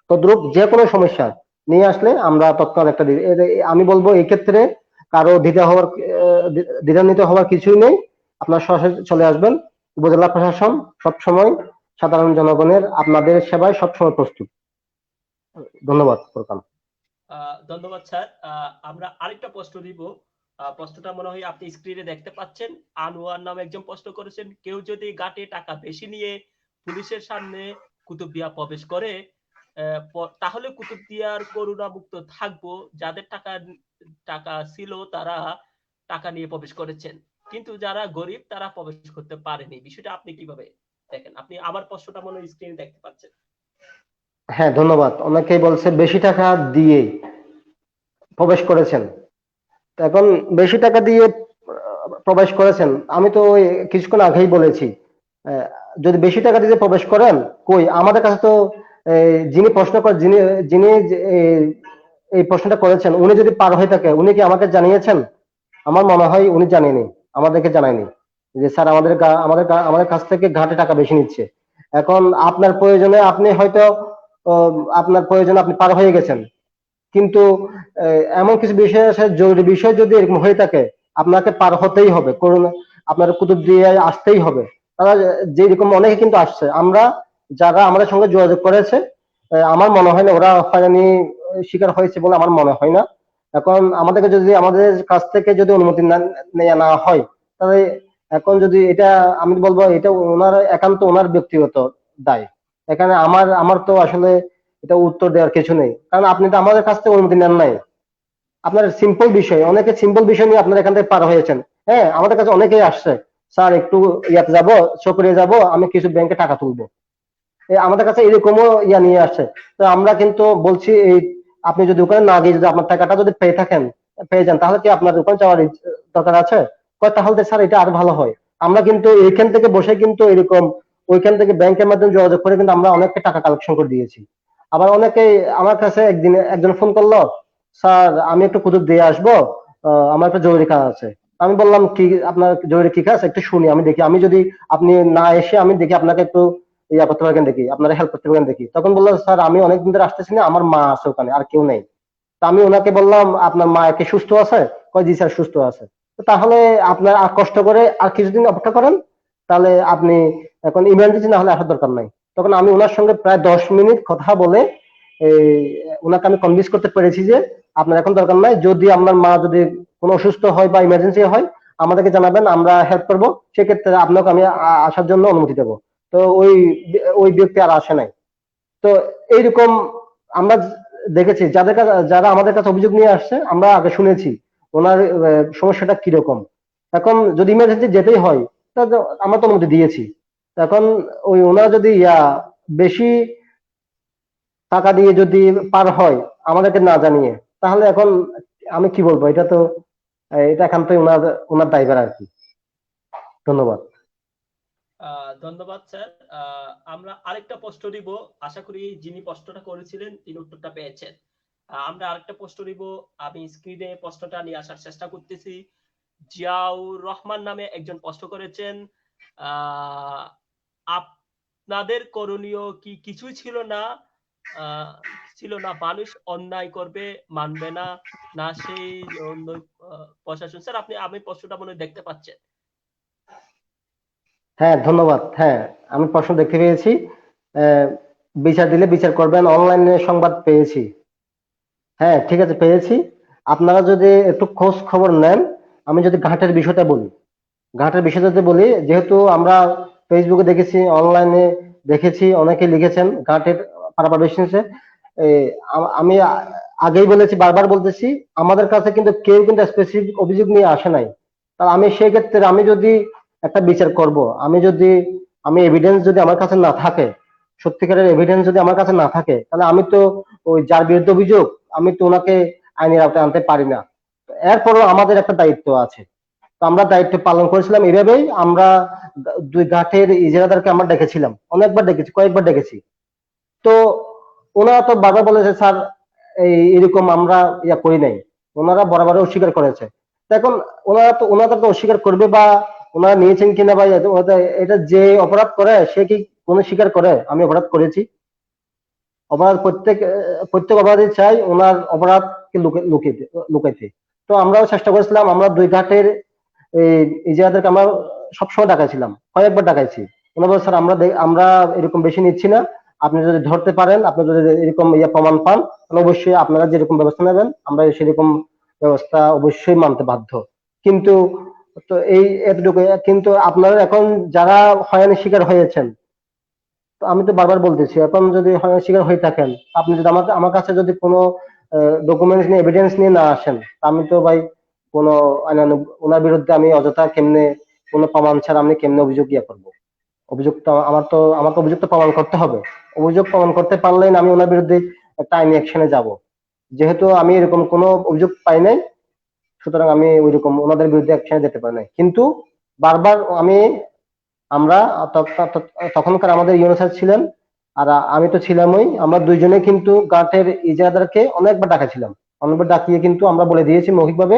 তদ্রুপ যে কোনো সমস্যা নিয়ে আসলে আমরা তৎকাল একটা আমি বলবো এই ক্ষেত্রে কারো দ্বিধান্বিত হওয়ার কিছুই নেই। আপনার সরাসরি চলে আসবেন। উপজেলা প্রশাসন সবসময় সাধারণ জনগণের আপনাদের সেবায় সবসময় প্রস্তুত। ধন্যবাদ ফোরকান। ধন্যবাদ স্যার। আমরা আরেকটা প্রশ্ন দিব। প্রশ্নটা মনে হয় আপনি স্ক্রিনে দেখতে পাচ্ছেন। আনোয়ার নামে একজন প্রশ্ন করেছেন, কেউ যদি ঘাটে টাকা বেশি নিয়ে পুলিশের সামনে কুতুবদিয়া প্রবেশ করে, তাহলে কুতুবদিয়ার করুণা মুক্ত থাকবো, যাদের টাকা ছিল তারা টাকা নিয়ে প্রবেশ করেছেন, কিন্তু যারা গরিব তারা প্রবেশ করতে পারেনি। বিষয়টা আপনি কিভাবে দেখেন? আপনি আমার প্রশ্নটা মনে হয় স্ক্রিনে দেখতে পাচ্ছেন। হ্যাঁ, ধন্যবাদ। অনেকেই বলছে বেশি টাকা দিয়ে প্রবেশ করেছেন। তো এখন বেশি টাকা দিয়ে প্রবেশ করেছেন, আমি তো ওই কিছুক্ষণ আগেই বলেছি, আহ, যদি বেশি টাকা দিয়ে প্রবেশ করেন, কই আমাদের কাছে তো যিনি প্রশ্ন করেন, যিনি যিনি এই প্রশ্নটা করেছেন, উনি যদি পার হয়ে থাকে, উনি কি আমাকে জানিয়েছেন? আমার মনে হয় উনি জানেনি, আমাদেরকে জানায়নি যে স্যার আমাদের কাছ থেকে ঘাটে টাকা বেশি নিচ্ছে। এখন আপনার প্রয়োজনে আপনি হয়তো আপনার প্রয়োজনে আপনি পার হয়ে গেছেন, কিন্তু এমন কিছু বিষয় আছে, জরুরি বিষয় যদি এরকম হয়ে থাকে, আপনাকে পার হতেই হবে, আপনার কুতুবদিয়ায় আসতেই হবে। তারা যেরকম অনেকে কিন্তু আসছে, যারা আমাদের সঙ্গে যোগাযোগ করেছে, আমার মনে হয় না ওরা হয়রানি শিকার হয়েছে বলে আমার মনে হয় না। এখন আমাদেরকে যদি আমাদের কাছ থেকে যদি অনুমতি নেওয়া না হয়, তাহলে এখন যদি এটা, আমি বলবো এটা ওনার একান্ত ওনার ব্যক্তিগত দায়। এখানে আমার তো আসলে এটা উত্তর দেওয়ার কিছু নেই, কারণ আপনি তো আমাদের কাছ থেকে অনুমতি নেন নাই। আপনার সিম্পল বিষয়, অনেকে সিম্পল বিষয় নিয়ে আপনার এখান থেকে পার হয়েছেন। হ্যাঁ, আমাদের কাছে অনেকেই আসছে, স্যার একটু ইয়াতে যাবো, চকরিয়ে যাব, আমি কিছু ব্যাংকে টাকা তুলবো, আমাদের কাছে এরকমও ইয়া নিয়ে আসে। তো আমরা কিন্তু বলছি, এই আপনি যদি ওখানে না গিয়ে যদি আপনার টাকাটা যদি পেয়ে যান, তাহলে কি আপনার ওখানে যাওয়ার দরকার আছে? তাহলে স্যার এটা আর ভালো হয়। আমরা কিন্তু এইখান থেকে বসে কিন্তু এরকম ওইখান থেকে ব্যাংকের মাধ্যমে যোগাযোগ করে কিন্তু আমরা অনেককে টাকা কালেকশন করে দিয়েছি। আবার অনেকেই আমার কাছে একজন ফোন করলো, স্যার আমি একটু কুতুব দিয়ে আসবো, আমার একটা জরুরি কাজ আছে। আমি বললাম, কি আপনার জরুরি কি কাজ, একটু শুনি, আমি দেখি, আমি যদি আপনি না এসে আমি দেখি আপনাকে একটু ইয়া করতে পারবেন দেখি, আপনারা হেল্প করতে পারবেন দেখি। তখন বললো, স্যার আমি অনেকদিন ধরে আসতেছি না, আমার মা আছে ওখানে, আর কেউ নেই। তো আমি ওনাকে বললাম, আপনার মা কি সুস্থ আছে? কয় জি স্যার সুস্থ আছে। তো তাহলে আপনার আর কষ্ট করে আর কিছুদিন অপেক্ষা করেন, তাহলে আপনি এখন ইমার্জেন্সি না হলে আসার দরকার নাই। তখন আমি ওনার সঙ্গে প্রায় 10 মিনিট কথা বলে এই ওনাকে আমি কনভিন্স করতে পেরেছি যে আপনার এখন দরকার নাই, যদি আপনার মা যদি কোনো অসুস্থ হয় বা ইমার্জেন্সি হয় আমাদেরকে জানাবেন, আমরা হেল্প করবো, সেক্ষেত্রে আপনাকে আমি আসার জন্য অনুমতি দেবো। তো ওই ব্যক্তি আর আসে নাই। তো এইরকম আমরা দেখেছি যারা আমাদের কাছে অভিযোগ নিয়ে আসছে, আমরা আগে শুনেছি ওনার সমস্যাটা কিরকম। এখন যদি ইমার্জেন্সি যেতেই হয়, তাহলে আমরা তো অনুমতি দিয়েছি। তো এখন ওই ওনারা যদি বেশি টাকা দিয়ে যদি পার হয় আমাদেরকে না জানিয়ে, তাহলে এখন আমি কি বলবো, এটা তো এটা একান্তই ওনার ওনার দায়ভার আর কি। ধন্যবাদ। ধন্যবাদ স্যার। আমরা আরেকটা প্রশ্ন নিব। আশা করি যিনি প্রশ্নটা করেছিলেন তিনি উত্তরটা পেয়েছেন। আমরা আরেকটা প্রশ্ন নিব। আমি স্ক্রিনে প্রশ্নটা নিয়ে আসার চেষ্টা করতেছি। জিয়াউর রহমান নামে একজন প্রশ্ন করেছেন, আহ, আপনাদের করণীয় কি কিছুই ছিল না? মানুষ অন্যায় করবে, মানবে না, না সেই জন্য প্রশাসন। স্যার আপনি, আমি প্রশ্নটা মনে হয় দেখতে পাচ্ছেন। হ্যাঁ, ধন্যবাদ। হ্যাঁ, আমি প্রশ্ন দেখতে পেয়েছি। আহ, বিচার দিলে বিচার করবেন, অনলাইনে সংবাদ পেয়েছি। হ্যাঁ, ঠিক আছে, পেয়েছি। আপনারা যদি একটু খোঁজ খবর নেন, আমি যদি ঘাটের বিষয়টা বলি, ঘাটের বিষয়টা যদি বলি, যেহেতু আমরা ফেসবুকে দেখেছি, অনলাইনে দেখেছি, অনেকে লিখেছেন ঘাটের পারাপার বিজনেসে। আমি আগেই বলেছি, বারবার বলতেছি, আমাদের কাছে কিন্তু কেউ কিন্তু স্পেসিফিক অভিযোগ নিয়ে আসে নাই। তা আমি সেক্ষেত্রে আমি যদি একটা বিচার করব, আমি এভিডেন্স যদি আমার কাছে না থাকে, সত্যিকারের এভিডেন্স যদি আমার কাছে না থাকে, তাহলে আমি তো ওই যার বিরুদ্ধে অভিযোগ, আমি তো ওনাকে আইনের আওতায় আনতে পারি না। এরপরও আমাদের একটা দায়িত্ব আছে। তো আমরা দায়িত্ব পালন করেছিলাম এইভাবেই। আমরা দুই ঘাটের ইজারাদারকে আমরা ডেকেছিলাম, অনেকবার ডেকেছি, কয়েকবার ডেকেছি। তো ওনারা তো বারবার বলেছে, স্যার এরকম আমরা করি নাই। ওনারা বরাবর অস্বীকার করেছে। তো এখন ওনারা তো অস্বীকার করবে, বা ওনারা নিয়েছেন কিনা, বা এটা যে অপরাধ করে সে কি কোনো স্বীকার করে আমি অপরাধ করেছি? অপরাধ প্রত্যেক অপরাধী চাই ওনার অপরাধকে লুকাইতে। তো আমরাও চেষ্টা করেছিলাম, আমরা দুই ঘাটের এই ইজারাদারকে আমরা সবসময় ডাকাইছিলাম, কয়েকবার ডাকাইছি। ওনারা বলে, স্যার আমরা এরকম বেশি নিচ্ছি না, আপনি যদি ধরতে পারেন, আপনি যদি এরকম প্রমাণ পান, তাহলে অবশ্যই আপনারা যেরকম ব্যবস্থা নেবেন আমরা সেরকম ব্যবস্থা অবশ্যই মানতে বাধ্য। কিন্তু তো এই এতটুকু। কিন্তু আপনারা এখন যারা হয়রানি শিকার হয়েছেন, তো আমি তো বারবার বলতেছি, এখন যদি হয়রানি শিকার হয়ে থাকেন, আপনি যদি আমার কাছে যদি কোনো ডকুমেন্টস নিয়ে, এভিডেন্স নিয়ে না আসেন, তা আমি তো ভাই কোনো ওনার বিরুদ্ধে আমি অযথা কেমনে, কোনো প্রমাণ ছাড়া আমি কেমনে অভিযোগ করবো? অভিযোগটা আমাকে অভিযোগটা প্রমাণ করতে হবে। অভিযোগ প্রমাণ করতে পারলেই না আমি ওনার বিরুদ্ধে একটা আইনি অ্যাকশনে যাব। যেহেতু আমি এরকম কোনো অভিযোগ পাই নাই, সুতরাং আমি ওইরকম ওনাদের বিরুদ্ধে অ্যাকশনে যেতে পারি নাই। কিন্তু বারবার আমরা তখনকার আমাদের ইউনো স্যার ছিলেন, আর আমি তো ছিলামই। আমরা দুইজনে কিন্তু গাটের ইজারাদারকে অনেকবার ডাকাছিলাম, অনেকবার ডাকিয়ে কিন্তু আমরা বলে দিয়েছি মৌখিকভাবে,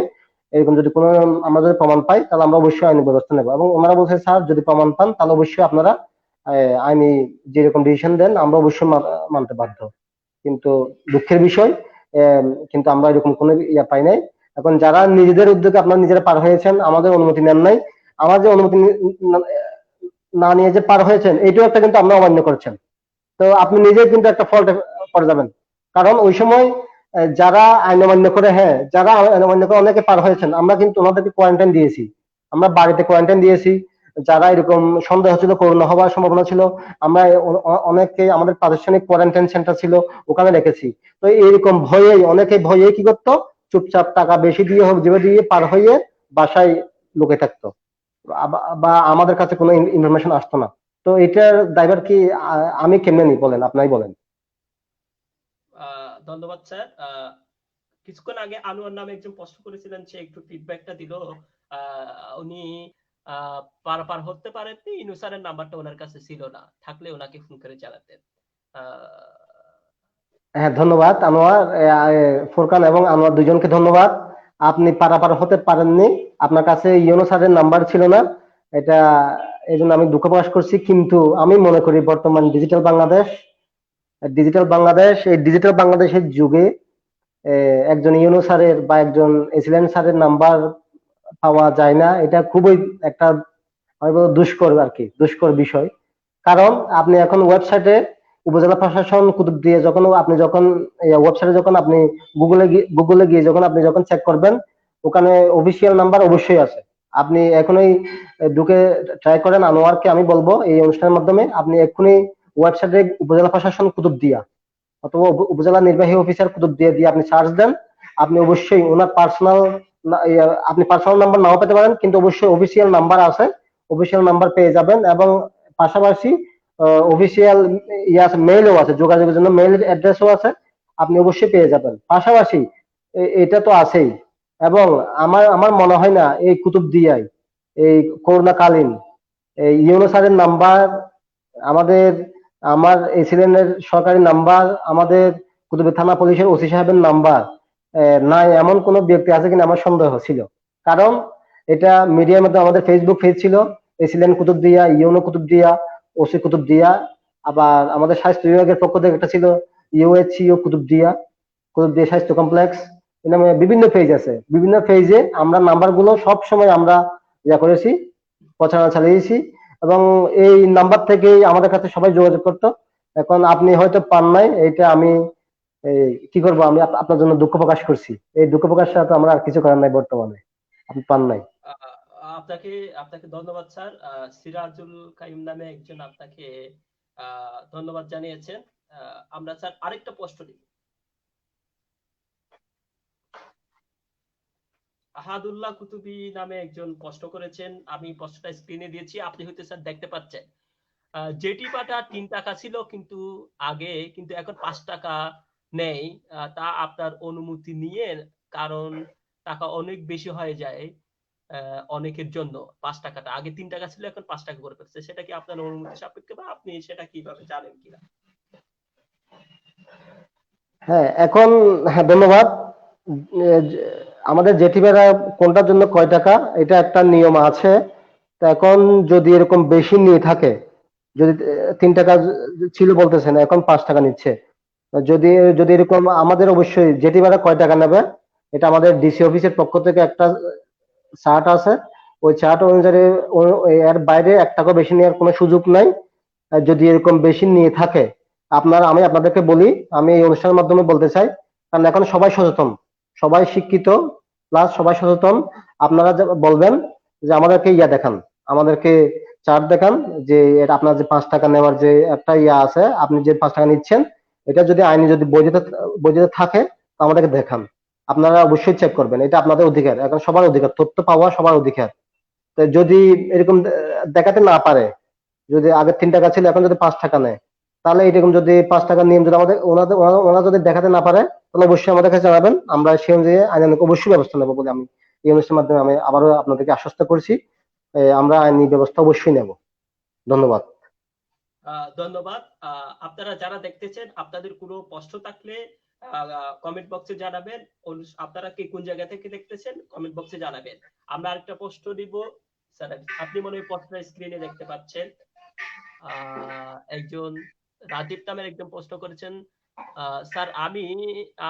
এরকম যদি কোনো আমরা যদি প্রমাণ পাই তাহলে আমরা অবশ্যই আইনি ব্যবস্থা নেবো। এবং ওনারা বলছে, স্যার যদি প্রমাণ পান তাহলে অবশ্যই আপনারা আইনি যেরকম ডিসিশন দেন আমরা অবশ্যই মানতে বাধ্য। কিন্তু দুঃখের বিষয়, কিন্তু আমরা এরকম কোনো পাই নাই। এখন যারা নিজেদের উদ্যোগে আপনারা নিজেরা পার হয়েছেন, আমাদের অনুমতি নেন নাই, আমাদের অনুমতি না নিয়ে যে পার হয়েছেন, এটাও একটা কিন্তু আমরা অমান্য করছেন। তো আপনি নিজেই কিন্তু একটা ফল্টে পড়ে যাবেন। কারণ ওই সময় যারা আইন অমান্য করে, হ্যাঁ, যারা আইন অমান্য করে অনেকে পার হয়েছেন, আমরা কিন্তু ওনাদেরকে কোয়ারেন্টাইন দিয়েছি, আমরা বাড়িতে কোয়ারেন্টাইন দিয়েছি। যারা এরকম সন্দেহ ছিল, করোনা হওয়ার সম্ভাবনা ছিল, আমরা অনেকে আমাদের প্রাতিষ্ঠানিক কোয়ারেন্টাইন সেন্টার ছিল, ওখানে রেখেছি। তো এইরকম অনেকে ভয়ে কি করতো, চুপচাপ টাকা বেশি দিয়ে হোক যেভাবে দিয়ে পার হয়ে বাসায় লুকে থাকতো, বা আমাদের কাছে কোনো ইনফরমেশন আসতো না। তো এটার দায়ভার কি আমি কেমনে নিই বলেন, আপনাই বলেন। ধন্যবাদ স্যার। কিছুক্ষণ আগে আনোয়ার নামে একজন প্রশ্ন করেছিলেন, সে একটু ফিডব্যাকটা দিল। উনি পার হতে পারেননি, ইনুসারের নাম্বারটা ওনার কাছে ছিল না, থাকলে ওনাকে ফোন করে জানাতেন। হ্যাঁ, ধন্যবাদ আনোয়ার, ফোরকান এবং আনোয়ার দুজনকে ধন্যবাদ। আপনি পারাপার হতে পারেননি, আপনার কাছে ইউনো স্যারের নাম্বার ছিল না, এটা এই জন্য আমি দুঃখ প্রকাশ করছি। কিন্তু আমি মনে করি বর্তমান এই ডিজিটাল বাংলাদেশের যুগে একজন ইউনো স্যারের বা একজন এসিলেন্ট স্যারের নাম্বার পাওয়া যায় না, এটা খুবই একটা, আমি বলবো, দুষ্কর আর কি, দুষ্কর বিষয়। কারণ আপনি এখন ওয়েবসাইটে উপজেলা প্রশাসন কুতুব দিয়ে যখন ওয়েবসাইটে যখন আপনি গুগলে গিয়ে যখন চেক করবেন, ওখানে অফিসিয়াল নাম্বার অবশ্যই আছে। আপনি এখনই ঢুকে ট্রাই করেন, আনোয়ারকে আমি বলবো এই অনুষ্ঠানের মাধ্যমে আপনি এক্ষুনি ওয়েবসাইটে উপজেলা প্রশাসন কুতুব দিয়া অথবা উপজেলা নির্বাহী অফিসার কুতুবদিয়া দিয়ে আপনি সার্চ দেন, আপনি অবশ্যই ওনার পার্সোনাল, আপনি পার্সোনাল নাম্বার নাও পেতে পারেন, কিন্তু অবশ্যই অফিসিয়াল নাম্বার আছে, অফিসিয়াল নাম্বার পেয়ে যাবেন। এবং পাশাপাশি অফিসিয়াল মেইলও আছে, যোগাযোগের জন্য মেইল অ্যাড্রেসও আছে, আপনি অবশ্যই পেয়ে যাবেন। পাশাপাশি এটা তো আছেই, এবং আমার আমার মনে হয় না এই কুতুবদিয়ায় এই করোনাকালীন এই ইউনো স্যারের নাম্বার, আমাদের আমার এসিলেনের সরকারি নাম্বার, আমাদের কুতুবদিয়া থানা পুলিশের ওসি সাহেবের নাম্বার নাই এমন কোন ব্যক্তি আছে কিনা আমার সন্দেহ ছিল। কারণ এটা মিডিয়ার মধ্যে আমাদের ফেসবুক পেজ ছিল, এসিলেন কুতুবদিয়া, ইউনো কুতুবদিয়া, ওসি কুতুবদিয়া, আবার আমাদের স্বাস্থ্য বিভাগের পক্ষ থেকে একটা ছিল ইউএইচসিও কুতুবদিয়া, কুতুবদিয়া স্বাস্থ্য কমপ্লেক্স, এই নামে বিভিন্ন পেজ আছে। বিভিন্ন পেজে আমরা নাম্বার গুলো সব সময় আমরা করেছি, প্রচারণা চালিয়েছি, এবং এই নাম্বার থেকেই আমাদের কাছে সবাই যোগাযোগ করতো। এখন আপনি হয়তো পান নাই, এইটা আমি কি করবো, আমি আপনার জন্য দুঃখ প্রকাশ করছি। এই দুঃখ প্রকাশ ছাড়া তো আমরা আর কিছু করার নাই বর্তমানে, আপনি পান নাই। আহ, আপনাকে আপনাকে ধন্যবাদ স্যার। সিরাজুল কাইম নামে একজন আপনাকে ধন্যবাদ জানিয়েছেন। আমরা স্যার আরেকটা প্রশ্ন নিব। আহাদুল্লাহ কুতুবী নামে একজন প্রশ্ন করেছেন, আমি প্রশ্নটা স্ক্রিনে দিয়েছি, আপনি হয়তো স্যার দেখতে পাচ্ছেন। জেটি পাটা 3 টাকা ছিল কিন্তু আগে, কিন্তু এখন 5 টাকা নেই। তা আপনার অনুমতি নিয়ে, কারণ টাকা অনেক বেশি হয়ে যায় অনেকের জন্য। 5 টাকাটা আগে 3 টাকা ছিল, এখন 5 টাকা করে ফেলছে, সেটা কি আপনার অনুমতি সাপেক্ষে, বা আপনি সেটা কিভাবে জানেন কিনা? হ্যাঁ, এখন, হ্যাঁ, ধন্যবাদ। আমাদের জেঠি ভাড়া কোনটার জন্য কয় টাকা, এটা একটা নিয়ম আছে। তো এখন যদি এরকম বেশি নিয়ে থাকে, যদি 3 টাকা ছিল বলতেছেন, এখন 5 টাকা নিচ্ছে। যদি যদি এরকম, আমাদের অবশ্যই জেটি ভাড়া কয় টাকা নেবে, এটা আমাদের ডিসি অফিসের পক্ষ থেকে একটা চার্ট আছে। ওই চার্ট অনুযায়ী এর বাইরে 1 টাকা বেশি নেওয়ার কোনো সুযোগ নাই। আর যদি এরকম বেশি নিয়ে থাকে, আমি আপনাদেরকে বলি, আমি এই অনুষ্ঠানের মাধ্যমে বলতে চাই, কারণ এখন সবাই সচেতন, সবাই শিক্ষিত, প্লাস সবাই সচেতন। আপনারা বলবেন যে আমাদেরকে দেখান, আমাদেরকে চার্ট দেখান, যে এটা আপনার যে 5 টাকা নেওয়ার যে একটা আছে, আপনি যে 5 টাকা নিচ্ছেন, এটা যদি আইনি যদি বৈধতা থাকে, তো আমাদেরকে দেখান। আপনারা অবশ্যই চেক করবেন, এটা আপনাদের অধিকার, এখন সবার অধিকার, তথ্য পাওয়া সবার অধিকার। তো যদি এরকম দেখাতে না পারে, যদি আগে 3 টাকা ছিল এখন যদি 5 টাকা নেয়, তাহলে এরকম যদি 5 টাকার নিয়ম যদি আমাদের ওনারা যদি দেখাতে না পারে, তাহলে অবশ্যই আমাদের কাছে জানাবেন, আমরা সেই অনুযায়ী আইনানুগ অবশ্যই ব্যবস্থা নেবো বলে আমি এই অনুষ্ঠানের মাধ্যমে আমি আবারও আপনাদেরকে আশ্বস্ত করছি। আমরা আইনি ব্যবস্থা অবশ্যই নেব। ধন্যবাদ। ধন্যবাদ। আপনারা যারা দেখতেছেন, আপনাদের কোনো প্রশ্ন থাকলে কমেন্ট বক্সে জানাবেন। আপনারা কে কোন জায়গা থেকে দেখতেছেন কমেন্ট বক্সে জানাবেন। আমরা আরেকটা প্রশ্ন দিব স্যার। আপনি মনে হয় প্রশ্নটা স্ক্রিনে দেখতে পাচ্ছেন। একজন রাজীব নামের একজন প্রশ্ন করেছেন, স্যার আমি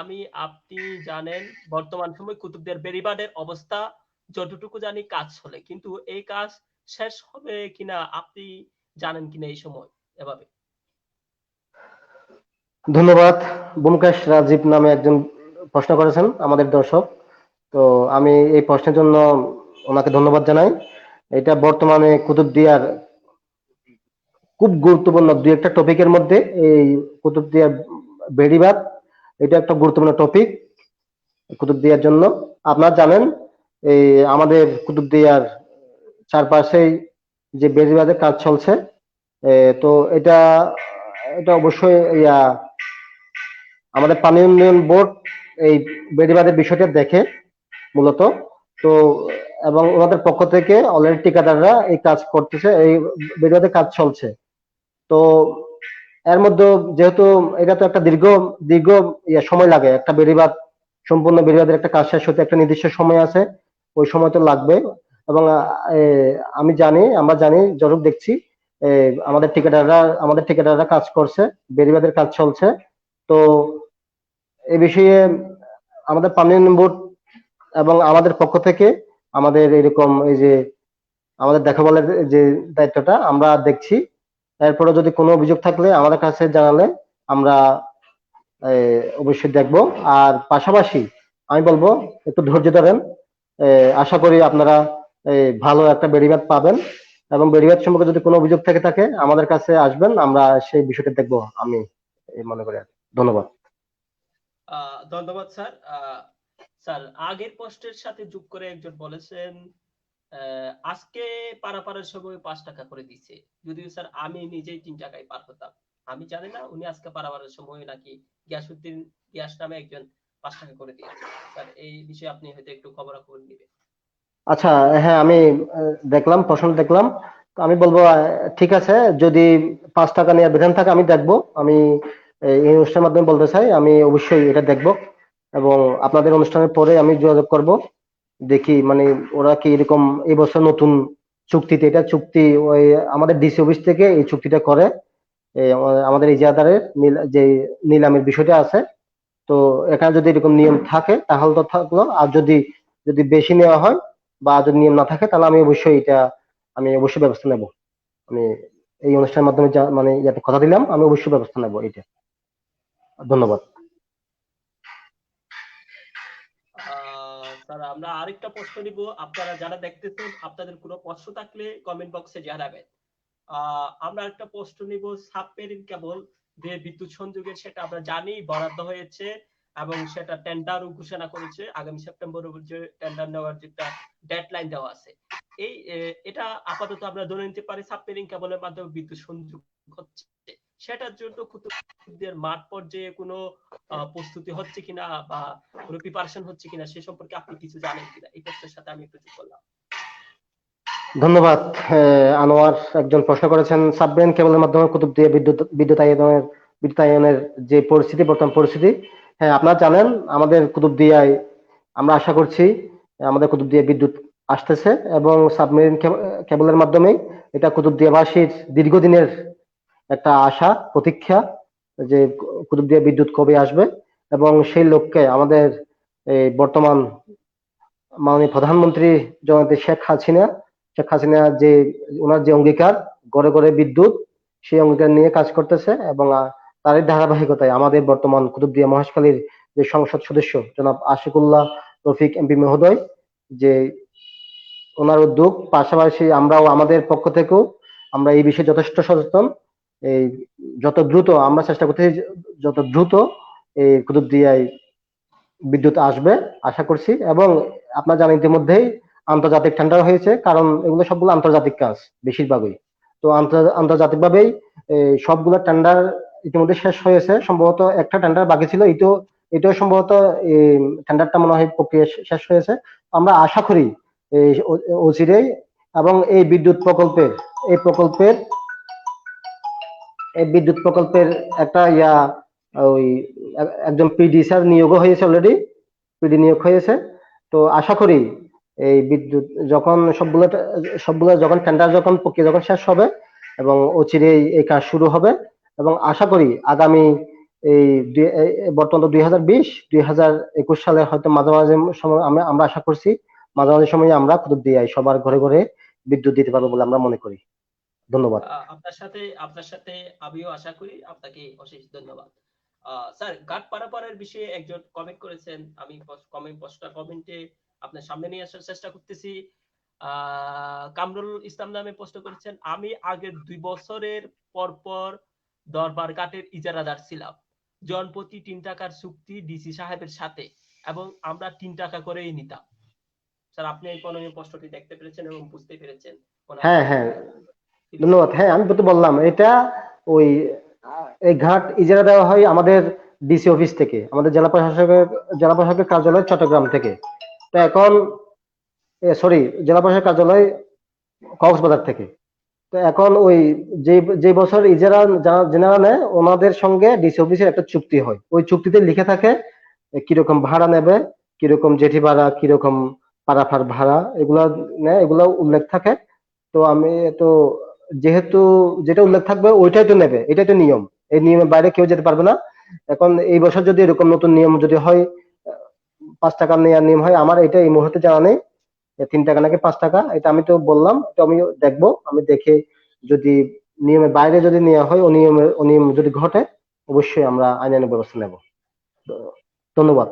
আমি আপনি জানেন বর্তমান সময় কুতুবদিয়ার বেড়িবাঁধের অবস্থা যতটুকু জানি কাজ চলে, কিন্তু এই কাজ শেষ হবে কিনা আপনি জানেন কিনা এই সময় এভাবে? ধন্যবাদ। ব্যোমকেশ রাজীব নামে একজন প্রশ্ন করেছেন আমাদের দর্শক। তো আমি এই প্রশ্নের জন্য ওনাকে ধন্যবাদ জানাই। এটা বর্তমানে কুতুবদিয়ার খুব গুরুত্বপূর্ণ দুই একটা টপিকের মধ্যে এই কুতুবদিয়ার বেড়িবাঁধ, এটা একটা গুরুত্বপূর্ণ টপিক কুতুবদিয়ার জন্য। আপনারা জানেন এই আমাদের কুতুবদিয়ার চারপাশেই যে বেড়িবাঁধের কাজ চলছে, তো এটা এটা অবশ্যই আমাদের পানি উন্নয়ন বোর্ড এই বেড়িবাঁধের বিষয়টা দেখে মূলত। তো এবং ওনাদের পক্ষ থেকে অলরেডি ঠিকাদাররা এই কাজ করতেছে, এই বেড়িবাঁধের কাজ চলছে। তো এর মধ্যে যেহেতু এটা তো একটা দীর্ঘ দীর্ঘ সময় লাগে, একটা বেড়িবাঁধ, সম্পূর্ণ বেড়িবাঁধের একটা কাজ শেষ হতে একটা নির্দিষ্ট সময় আছে, ওই সময় তো লাগবে। এবং আমরা জানি, যতটুকু দেখছি, আমাদের ঠিকাদাররা কাজ করছে, বেড়িবাঁধের কাজ চলছে। তো এই বিষয়ে আমাদের পানি উন্নয়ন বোর্ড এবং আমাদের পক্ষ থেকে আমাদের এরকম এই যে আমাদের দেখাবলের যে দায়িত্বটা আমরা দেখছি। এরপরে যদি কোনো অভিযোগ থাকলে আমাদের কাছে জানালে আমরা অবশ্যই দেখব। আর পাশাপাশি আমি বলবো একটু ধৈর্য ধরেন, আশা করি আপনারা ভালো একটা বেড়িবাঁধ পাবেন, এবং বেড়িবাঁধ সম্পর্কে যদি কোনো অভিযোগ থেকে থাকে আমাদের কাছে আসবেন, আমরা সেই বিষয়টা দেখবো, আমি মনে করি। ধন্যবাদ। ধন্যবাদ স্যার। স্যার, আগের পোস্টের সাথে যোগ করে একজন বলেছেন আজকে পারাপারের সময় 5 টাকা করে দিছে, যদিও স্যার আমি নিজেই 3 টাকায় পার হতাম। আমি জানি না উনি আজকে পারাপারের সময় নাকি গিয়াসউদ্দিন গিয়াস নামে একজন 5 টাকা করে দিয়েছে। স্যার, এই বিষয়ে আপনি হয়তো একটু খবরাখবর নেবেন। আচ্ছা, হ্যাঁ আমি দেখলাম, প্রশ্ন দেখলাম। তো আমি বলবো ঠিক আছে, যদি 5 টাকা নেওয়ার বিধান থাকে আমি দেখবো। আমি এই অনুষ্ঠানের মাধ্যমে বলতে চাই আমি অবশ্যই এটা দেখবো, এবং আপনাদের অনুষ্ঠানের পরে আমি যোগাযোগ করব, দেখি মানে ওরা কি এরকম এই বছর নতুন চুক্তিতে, এটা চুক্তি ওই আমাদের ডিসি অফিস থেকে এই চুক্তিটা করে। এই আমাদের ইজারাদারের যে নিলামের বিষয়টা আছে, তো এখানে যদি এরকম নিয়ম থাকে তাহলে তো থাকলো, আর যদি যদি বেশি নেওয়া হয় বা যদি নিয়ম না থাকে তাহলে আমি অবশ্যই ব্যবস্থা নেব। আমি এই অনুষ্ঠানের মাধ্যমে যা মানে যাতে কথা দিলাম, আমি অবশ্যই ব্যবস্থা নেব এটা। ধন্যবাদ। স্যার, আমরা আরেকটা প্রশ্ন নিব। আপনারা যারা দেখতেছেন, আপনাদের কোনো প্রশ্ন থাকলে কমেন্ট বক্সে জানাবেন। আমরা একটা প্রশ্ন নিব। সাবমেরিন কেবল যে বিদ্যুৎ সংযোগের, সেটা আমরা জানি বরাদ্দ হয়েছে এবং সেটা টেন্ডারও ঘোষণা করেছে। আগামী সেপ্টেম্বর যে টেন্ডার নেওয়ার যেটা ডেডলাইন দেওয়া আছে, এটা আপাতত আমরা ধরে নিতে পারি সাবমেরিন কেবলের মাধ্যমে বিদ্যুৎ সংযোগ হচ্ছে। সেটার জন্য কুতুবদিয়ার মাঠ পর্যায়ে কোনো প্রস্তুতি হচ্ছে কিনা বা কোনো প্রিপারেশন হচ্ছে কিনা সে সম্পর্কে আপনি কিছু জানেন কিনা, এই প্রশ্নের সাথে আমি একটু যোগ করলাম। ধন্যবাদ। আনোয়ার একজন প্রশ্ন করেছেন সাবমেরিন কেবলের মাধ্যমে কুতুবদিয়া বিদ্যুতায়নের যে পরিস্থিতি, বর্তমান পরিস্থিতি। হ্যাঁ, আপনারা জানেন আমাদের কুতুবদিয়ায়, আমরা আশা করছি আমাদের কুতুবদিয়ায় বিদ্যুৎ আসতেছে, এবং সাবমেরিন কেবলের মাধ্যমেই এটা কুতুবদিয়াবাসীর দীর্ঘদিনের একটা আশা প্রতীক্ষা, যে কুতুবদিয়া বিদ্যুৎ কবে আসবে। এবং সেই লক্ষ্যে আমাদের এই বর্তমান মাননীয় প্রধানমন্ত্রী জননেত্রী শেখ হাসিনা যে ওনার যে অঙ্গীকার, ঘরে ঘরে বিদ্যুৎ, সেই অঙ্গীকার নিয়ে কাজ করতেছে। এবং তারই ধারাবাহিকতায় আমাদের বর্তমান কুতুবদিয়া মহেশখালীর যে সংসদ সদস্য জনাব আশিকুল্লাহ রফিক এমপি মহোদয়, যে ওনার উদ্যোগ, পাশাপাশি আমরাও আমাদের পক্ষ থেকেও আমরা এই বিষয়ে যথেষ্ট সচেতন। এই যত দ্রুত আমরা চেষ্টা করতেছি, যত দ্রুত এই কুতুবদিয়ায় বিদ্যুৎ আসবে আশা করছি। এবং আপনারা জানেন ইতিমধ্যেই আন্তর্জাতিক টেন্ডার হয়েছে, কারণ এগুলো সবগুলো আন্তর্জাতিক কাজ বেশিরভাগই। তো আন্তর্জাতিকভাবেই সবগুলো টেন্ডার ইতিমধ্যে শেষ হয়েছে। সম্ভবত একটা টেন্ডার বাকি ছিল, এটাও সম্ভবত টেন্ডারটা মনে হয় প্রক্রিয়া শেষ হয়েছে। আমরা আশা করি এই অচিরেই, এবং এই প্রকল্পের এই বিদ্যুৎ প্রকল্পের একটা ওই একজন পিডি স্যার নিয়োগও হয়েছে, অলরেডি পিডি নিয়োগ হয়েছে। তো আশা করি এই বিদ্যুৎ যখন সবগুলো যখন টেন্ডার যখন প্রক্রিয়া যখন শেষ হবে, এবং অচিরেই এই কাজ শুরু হবে। এবং আশা করি আগামী বর্তমান 2021 সালে হয়তো মাঝামাঝি সময় আমরা আশা করছি মাঝামাঝি সময়ে আমরা কুতুবদিয়ায় সবার ঘরে ঘরে বিদ্যুৎ দিতে পারবো বলে আমরা মনে করি। ধন্যবাদ। আপনার সাথে আমিও আশা করি। আপনাকে অশেষ ধন্যবাদ। স্যার, ঘাট পারাপারের বিষয়ে একজন কমেন্ট করেছেন, আমি কমেন্টে আপনার সামনে নিয়ে আসার চেষ্টা করতেছি। কামরুল ইসলাম নামে প্রশ্ন করেছেন, আমি আগের 2 বছরের পর পর দরবার ঘাটের ইজারাদার ছিলাম। জনপ্রতি 3 টাকার চুক্তি ডিসি সাহেবের সাথে, এবং আমরা 3 টাকা করেই নিতাম। স্যার, আপনি এই প্রশ্নটি দেখতে পেরেছেন এবং বুঝতে পেরেছেন ওনার হ্যাঁ, হ্যাঁ, ধন্যবাদ। ফিলোসফি। হ্যাঁ, আমি তো বললাম এটা ওই এই ঘাট ইজারা দেওয়া হয় আমাদের ডিসি অফিস থেকে, আমাদের জেলা প্রশাসকের কার্যালয় চট্টগ্রাম থেকে। তো এখন সরি, জেলা প্রশাসক কার্যালয় কক্সবাজার থেকে। তো এখন ওই যে যে বছর ইজারা যারা নেয় ওনাদের সঙ্গে ডিসি অফিসের একটা চুক্তি হয়, ওই চুক্তিতে লিখে থাকে কিরকম ভাড়া নেবে, কিরকম জেঠি ভাড়া, কিরকম পারাফার ভাড়া, এগুলা নেয়, এগুলো উল্লেখ থাকে। তো আমি তো যেহেতু যেটা উল্লেখ থাকবে ওইটাই তো নেবে, এটাই তো নিয়ম। এই নিয়মের বাইরে কেউ যেতে পারবে না। এখন এই বছর যদি এরকম নতুন নিয়ম যদি হয়, 5 টাকা নেওয়ার নিয়ম হয়, আমার এটা এই মুহূর্তে জানা নেই 3 টাকা নাকি 5 টাকা, এটা আমি তো বললাম, তো আমি দেখবো, আমি দেখে যদি নিয়মের বাইরে যদি নেওয়া হয়, অনিয়ম যদি ঘটে, অবশ্যই আমরা আইনানুগ ব্যবস্থা নেব। ধন্যবাদ।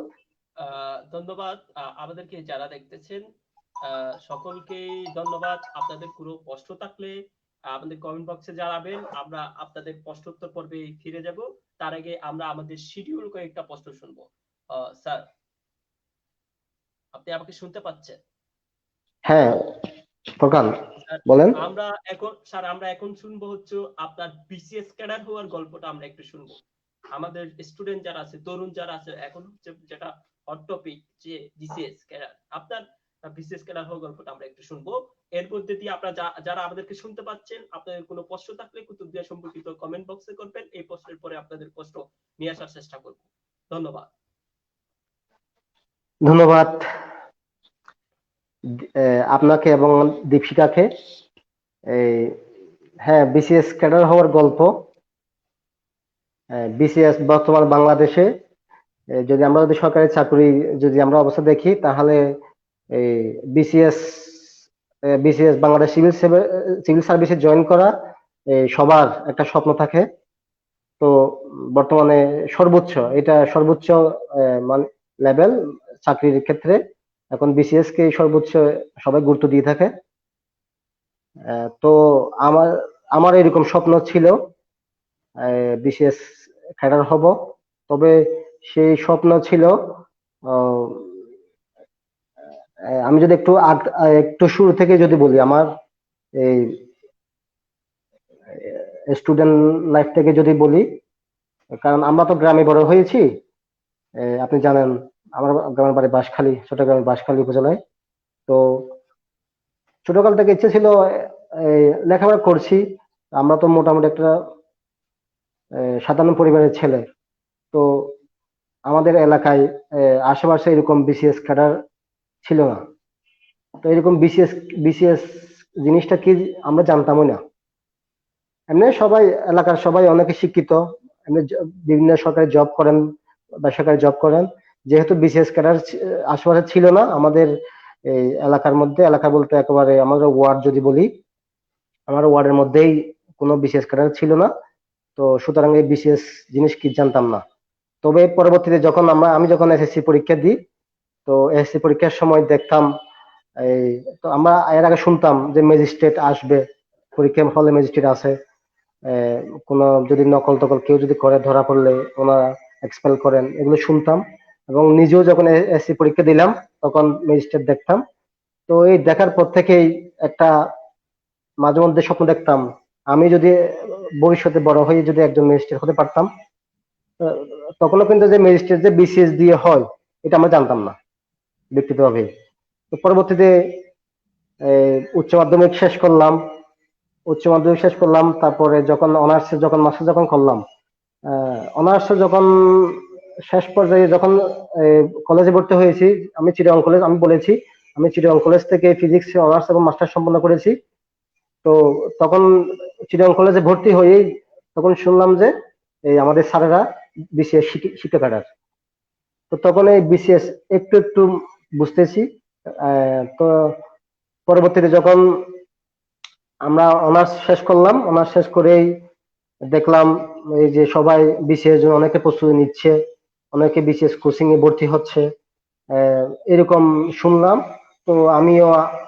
ধন্যবাদ আমাদেরকে যারা দেখতেছেন, সকলকেই ধন্যবাদ। আপনাদের কোনো প্রশ্ন থাকলে আমাদের কমেন্ট বক্সে জানাবেন, আমরা আপনাদের প্রশ্নোত্তর পর্বে ফিরে যাব। তার আগে আমরা আমাদের শিডিউল কয়েকটা প্রশ্ন শুনবো। স্যার, আপনি আমাকে শুনতে পাচ্ছেন? হ্যাঁ প্রকান, স্যার, বলেন। আমরা এখন শুনবো হচ্ছে আপনার বিসিএস ক্যাডার হওয়ার গল্পটা আমরা একটু শুনবো। আমাদের স্টুডেন্ট যারা আছে, তরুণ যারা আছে, এখন হচ্ছে যেটা হট টপিক যে বিসিএস ক্যাডার, আপনার বিসিএস ক্যাডার হওয়ার গল্পটা আমরা একটু শুনবো। এর মধ্যে দিয়ে আপনারা যারা আমাদেরকে শুনতে পাচ্ছেন, আপনাদের কোনো প্রশ্ন থাকলে কুতুবদিয়া সম্পর্কিত কমেন্ট বক্সে করবেন। এই প্রশ্নের পরে আপনাদের প্রশ্ন নিয়ে আসার চেষ্টা করব। ধন্যবাদ। ধন্যবাদ আপনাকে এবং দীপশিকাকে। এই হ্যাঁ, বিসিএস ক্যাডার হওয়ার গল্প। বিসিএস বর্তমান বাংলাদেশে যদি সরকারি চাকরি যদি আমরা অবস্থা দেখি, তাহলে এই বিসিএস বিসিএস বাংলাদেশ সিভিল সার্ভিসে জয়েন করা সবার একটা স্বপ্ন থাকে। তো বর্তমানে সর্বোচ্চ মানে লেভেল চাকরির ক্ষেত্রে এখন বিসিএস কে সর্বোচ্চ সবাই গুরুত্ব দিয়ে থাকে। তো আমার আমার এরকম স্বপ্ন ছিল বিসিএস ক্যাডার হব। তবে সেই স্বপ্ন ছিল, আহ, আমি যদি একটু শুরু থেকে যদি বলি, আমার এই স্টুডেন্ট লাইফ থেকে যদি বলি, কারণ আমরা তো গ্রামে বড় হয়েছি। আপনি জানেন আমার গ্রামের বাড়ি বাঁশখালী, চট্টগ্রামের বাঁশখালী উপজেলায়। তো ছোটকাল থেকে ইচ্ছে ছিল লেখাপড়া করছি। আমরা তো মোটামুটি একটা সাধারণ পরিবারের ছেলে। তো আমাদের এলাকায় আশেপাশে এরকম বিসিএস ক্যাডার ছিল না। তো এরকম বিসিএস জিনিসটা কি আমরা জানতামই না। এমনি সবাই, এলাকার সবাই অনেকে শিক্ষিত, এমনি বিভিন্ন সরকারি জব করেন, বেসরকারি জব করেন। যেহেতু বিসিএস ক্যাডার আশেপাশে ছিল না আমাদের এই এলাকার মধ্যে, এলাকা বলতে একেবারে আমাদের ওয়ার্ড যদি বলি, আমার ওয়ার্ডের মধ্যেই কোনো বিসিএস ক্যাডার ছিল না। তো সুতরাং এই বিসিএস জিনিস কি জানতাম না। তবে পরবর্তীতে আমি যখন এসএসসি পরীক্ষা দিই, তো এসএসসি পরীক্ষার সময় দেখতাম, এই তো আমরা এর আগে শুনতাম যে ম্যাজিস্ট্রেট আসবে, পরীক্ষা হলে ম্যাজিস্ট্রেট আছে। আহ, কোনো যদি নকল টকল কেউ যদি করে ধরা পড়লে ওনারা এক্সপেল করেন, এগুলো শুনতাম। এবং নিজেও যখন এসএসসি পরীক্ষা দিলাম, তখন ম্যাজিস্ট্রেট দেখতাম। তো এই দেখার পর থেকেই একটা মাঝে মধ্যে স্বপ্ন দেখতাম, আমি যদি ভবিষ্যতে বড় হয়ে যদি একজন ম্যাজিস্ট্রেট হতে পারতাম। আহ, তখনও কিন্তু যে ম্যাজিস্ট্রেট যে বিসিএস দিয়ে হয়, এটা আমরা জানতাম না ব্যক্তিগতভাবে। তো পরবর্তীতে উচ্চ মাধ্যমিক শেষ করলাম, তারপরে যখন মাস্টার যখন করলাম, অনার্স যখন শেষ পর্যায়ে যখন কলেজে ভর্তি হয়েছি, আমি বলেছি আমি চিটাগং কলেজ থেকে ফিজিক্স অনার্স এবং মাস্টার সম্পন্ন করেছি। তো তখন চিটাগং কলেজে ভর্তি হয়েই তখন শুনলাম যে এই আমাদের স্যারেরা বিসিএস শিক্ষা ক্যাডার। তো তখন এই বিসিএস একটু একটু বুঝতেছি। তো পরবর্তীতে যখন আমরা অনার্স শেষ করেই দেখলাম এই যে সবাই বিসিএস জন্য অনেকে প্রস্তুতি নিচ্ছে, অনেকে বিসিএস কোচিং এ ভর্তি হচ্ছে, এরকম শুনলাম। তো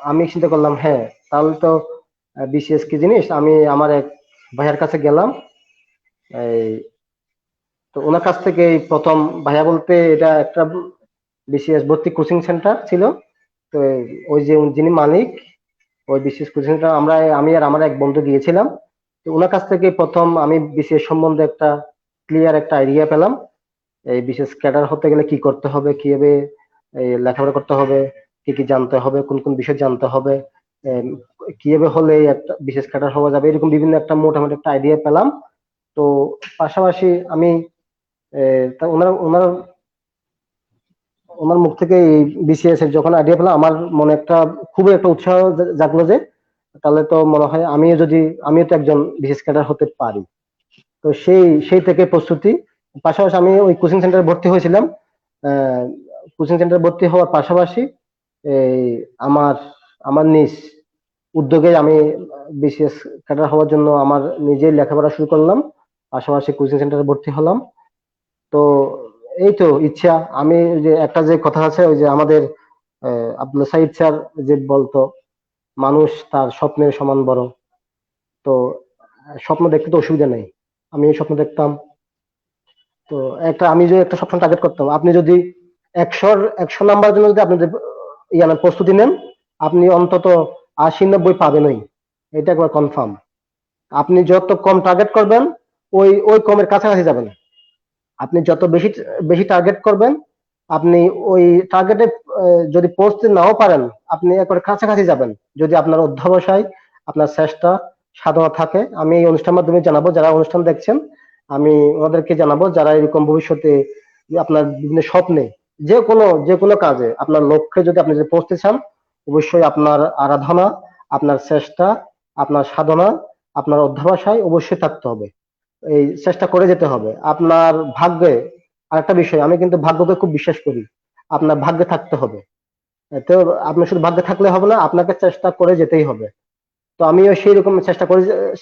আমি চিন্তা করলাম, হ্যাঁ তাহলে তো বিসিএস কি জিনিস। আমি আমার এক ভাইয়ার কাছে গেলাম। এই তো ওনার কাছ থেকে এই প্রথম, ভাইয়া বলতে এটা একটা বিসিএস ভর্তি কোচিং সেন্টার ছিল। তো ওই যে যিনি মালিক, ওই বিসিএস কোচিং সেন্টার আমি আর আমার এক বন্ধু গিয়েছিলাম। তো ওনার কাছ থেকে প্রথম আমি বিসিএস সম্বন্ধে একটা ক্লিয়ার একটা আইডিয়া পেলাম। এই বিসিএস ক্যাডার হতে গেলে কি করতে হবে, কিভাবে এই লেখাপড়া করতে হবে, কি কি জানতে হবে, কোন কোন বিষয় জানতে হবে, এম, কিভাবে হলে একটা বিসিএস ক্যাডার হওয়া যাবে, এরকম বিভিন্ন একটা মোটামুটি একটা আইডিয়া পেলাম। তো পাশাপাশি আমি তা ওনার মুখ থেকে এই বিসিএস এর যখন আইডিয়া পেলাম, আমার মনে খুবই একটা উৎসাহ জাগলো যে তাহলে তো মনে হয় আমিও তো একজন বিসিএস ক্যাডার হতে পারি। তো সেই থেকে প্রস্তুতি। পাশাপাশি আমি ওই কোচিং সেন্টারে ভর্তি হয়েছিলাম। কোচিং সেন্টারে ভর্তি হওয়ার পাশাপাশি এই আমার আমার নিজ উদ্যোগে আমি বিসিএস ক্যাডার হওয়ার জন্য আমার নিজেই লেখাপড়া শুরু করলাম, পাশাপাশি কোচিং সেন্টারে ভর্তি হলাম। তো এই তো ইচ্ছা। আমি যে একটা যে কথা আছে, ওই যে আমাদের আব্দুল সাইদ স্যার যে বলতো, মানুষ তার স্বপ্নের সমান বড়। তো স্বপ্ন দেখতে তো অসুবিধা নেই, আমি এই স্বপ্ন দেখতাম। তো আমি যে একটা স্বপ্ন টার্গেট করতাম, আপনি যদি 100 নাম্বার জন্য যদি আপনি প্রস্তুতি নেন, আপনি অন্তত 80-90 পাবেনই, এটা একবার কনফার্ম। আপনি যত কম টার্গেট করবেন, ওই কমের কাছাকাছি যাবেন। আপনি যত বেশি বেশি টার্গেট করবেন, আপনি ওই টার্গেটে যদি পৌঁছতে নাও পারেন, আপনি একবার কাছাকাছি যাবেন, যদি আপনার অধ্যবসায়, আপনার চেষ্টা, সাধনা থাকে। আমি এই অনুষ্ঠানের মাধ্যমে জানাবো, যারা অনুষ্ঠান দেখছেন, আমি ওনাদেরকে জানাবো, যারা এরকম ভবিষ্যতে আপনার বিভিন্ন স্বপ্নে, যে কোনো কাজে আপনার লক্ষ্যে যদি আপনি যদি পৌঁছতে চান, অবশ্যই আপনার আরাধনা, আপনার চেষ্টা, আপনার সাধনা, আপনার অধ্যবসায় অবশ্যই থাকতে হবে। এই চেষ্টা করে যেতে হবে আপনার ভাগ্যে। আরেকটা বিষয়, আমি কিন্তু ভাগ্যকে খুব বিশ্বাস করি। আপনার ভাগ্যে থাকতে হবে। তো আপনার শুধু ভাগ্যে থাকলে হবে না, আপনাকে চেষ্টা করে যেতেই হবে। তো আমিও সেই রকম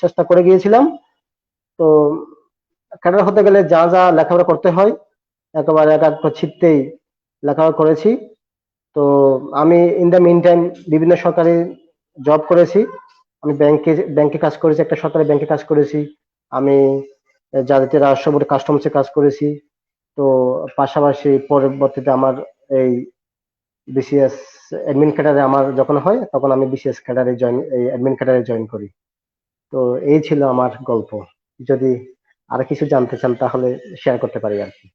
চেষ্টা করে গিয়েছিলাম। তো ক্যাডার হতে গেলে যা যা লেখাপড়া করতে হয়, একেবারে একাগ্র চিত্তেই লেখাপড়া করেছি। তো আমি ইন দ্য মিন টাইম বিভিন্ন সরকারি জব করেছি। আমি ব্যাংকে কাজ করেছি, একটা সরকারি ব্যাংকে কাজ করেছি। আমি জাতীয় রাজস্ব বোর্ডে কাস্টমসে কাজ করেছি। তো পাশাপাশি পরবর্তীতে আমার এই বিসিএস অ্যাডমিন ক্যাডারে আমার যখন হয়, তখন আমি বিসিএস ক্যাডারে এই অ্যাডমিন ক্যাডারে জয়েন করি। তো এই ছিল আমার গল্প। যদি আর কিছু জানতে চান তাহলে শেয়ার করতে পারি আর কি।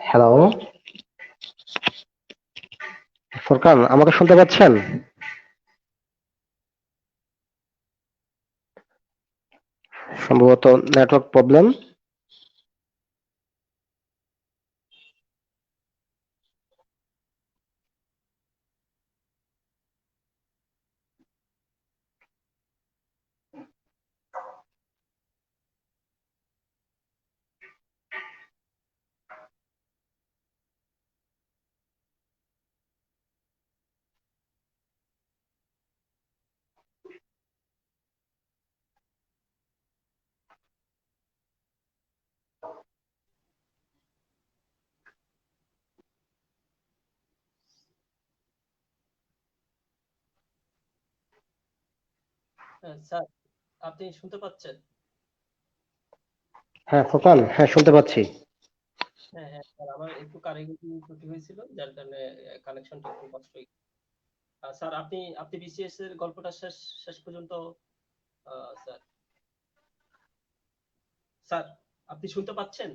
হ্যালো ফুরকান, আমাকে শুনতে পাচ্ছেন? সম্ভবত নেটওয়ার্ক প্রবলেম। হ্যাঁ, স্যার, আপনি শুনতে পাচ্ছেন? হ্যাঁ ফুরকান, হ্যাঁ শুনতে পাচ্ছি। হ্যাঁ, হ্যাঁ, স্যার, আমার একটু কারিগরি ত্রুটি হয়েছিল, যার কারণে কানেকশনটা একটু কষ্ট হয়েছে। স্যার, আপনি বিসিএস এর গল্পটা শেষ শেষ পর্যন্ত, স্যার, স্যার, আপনি শুনতে পাচ্ছেন?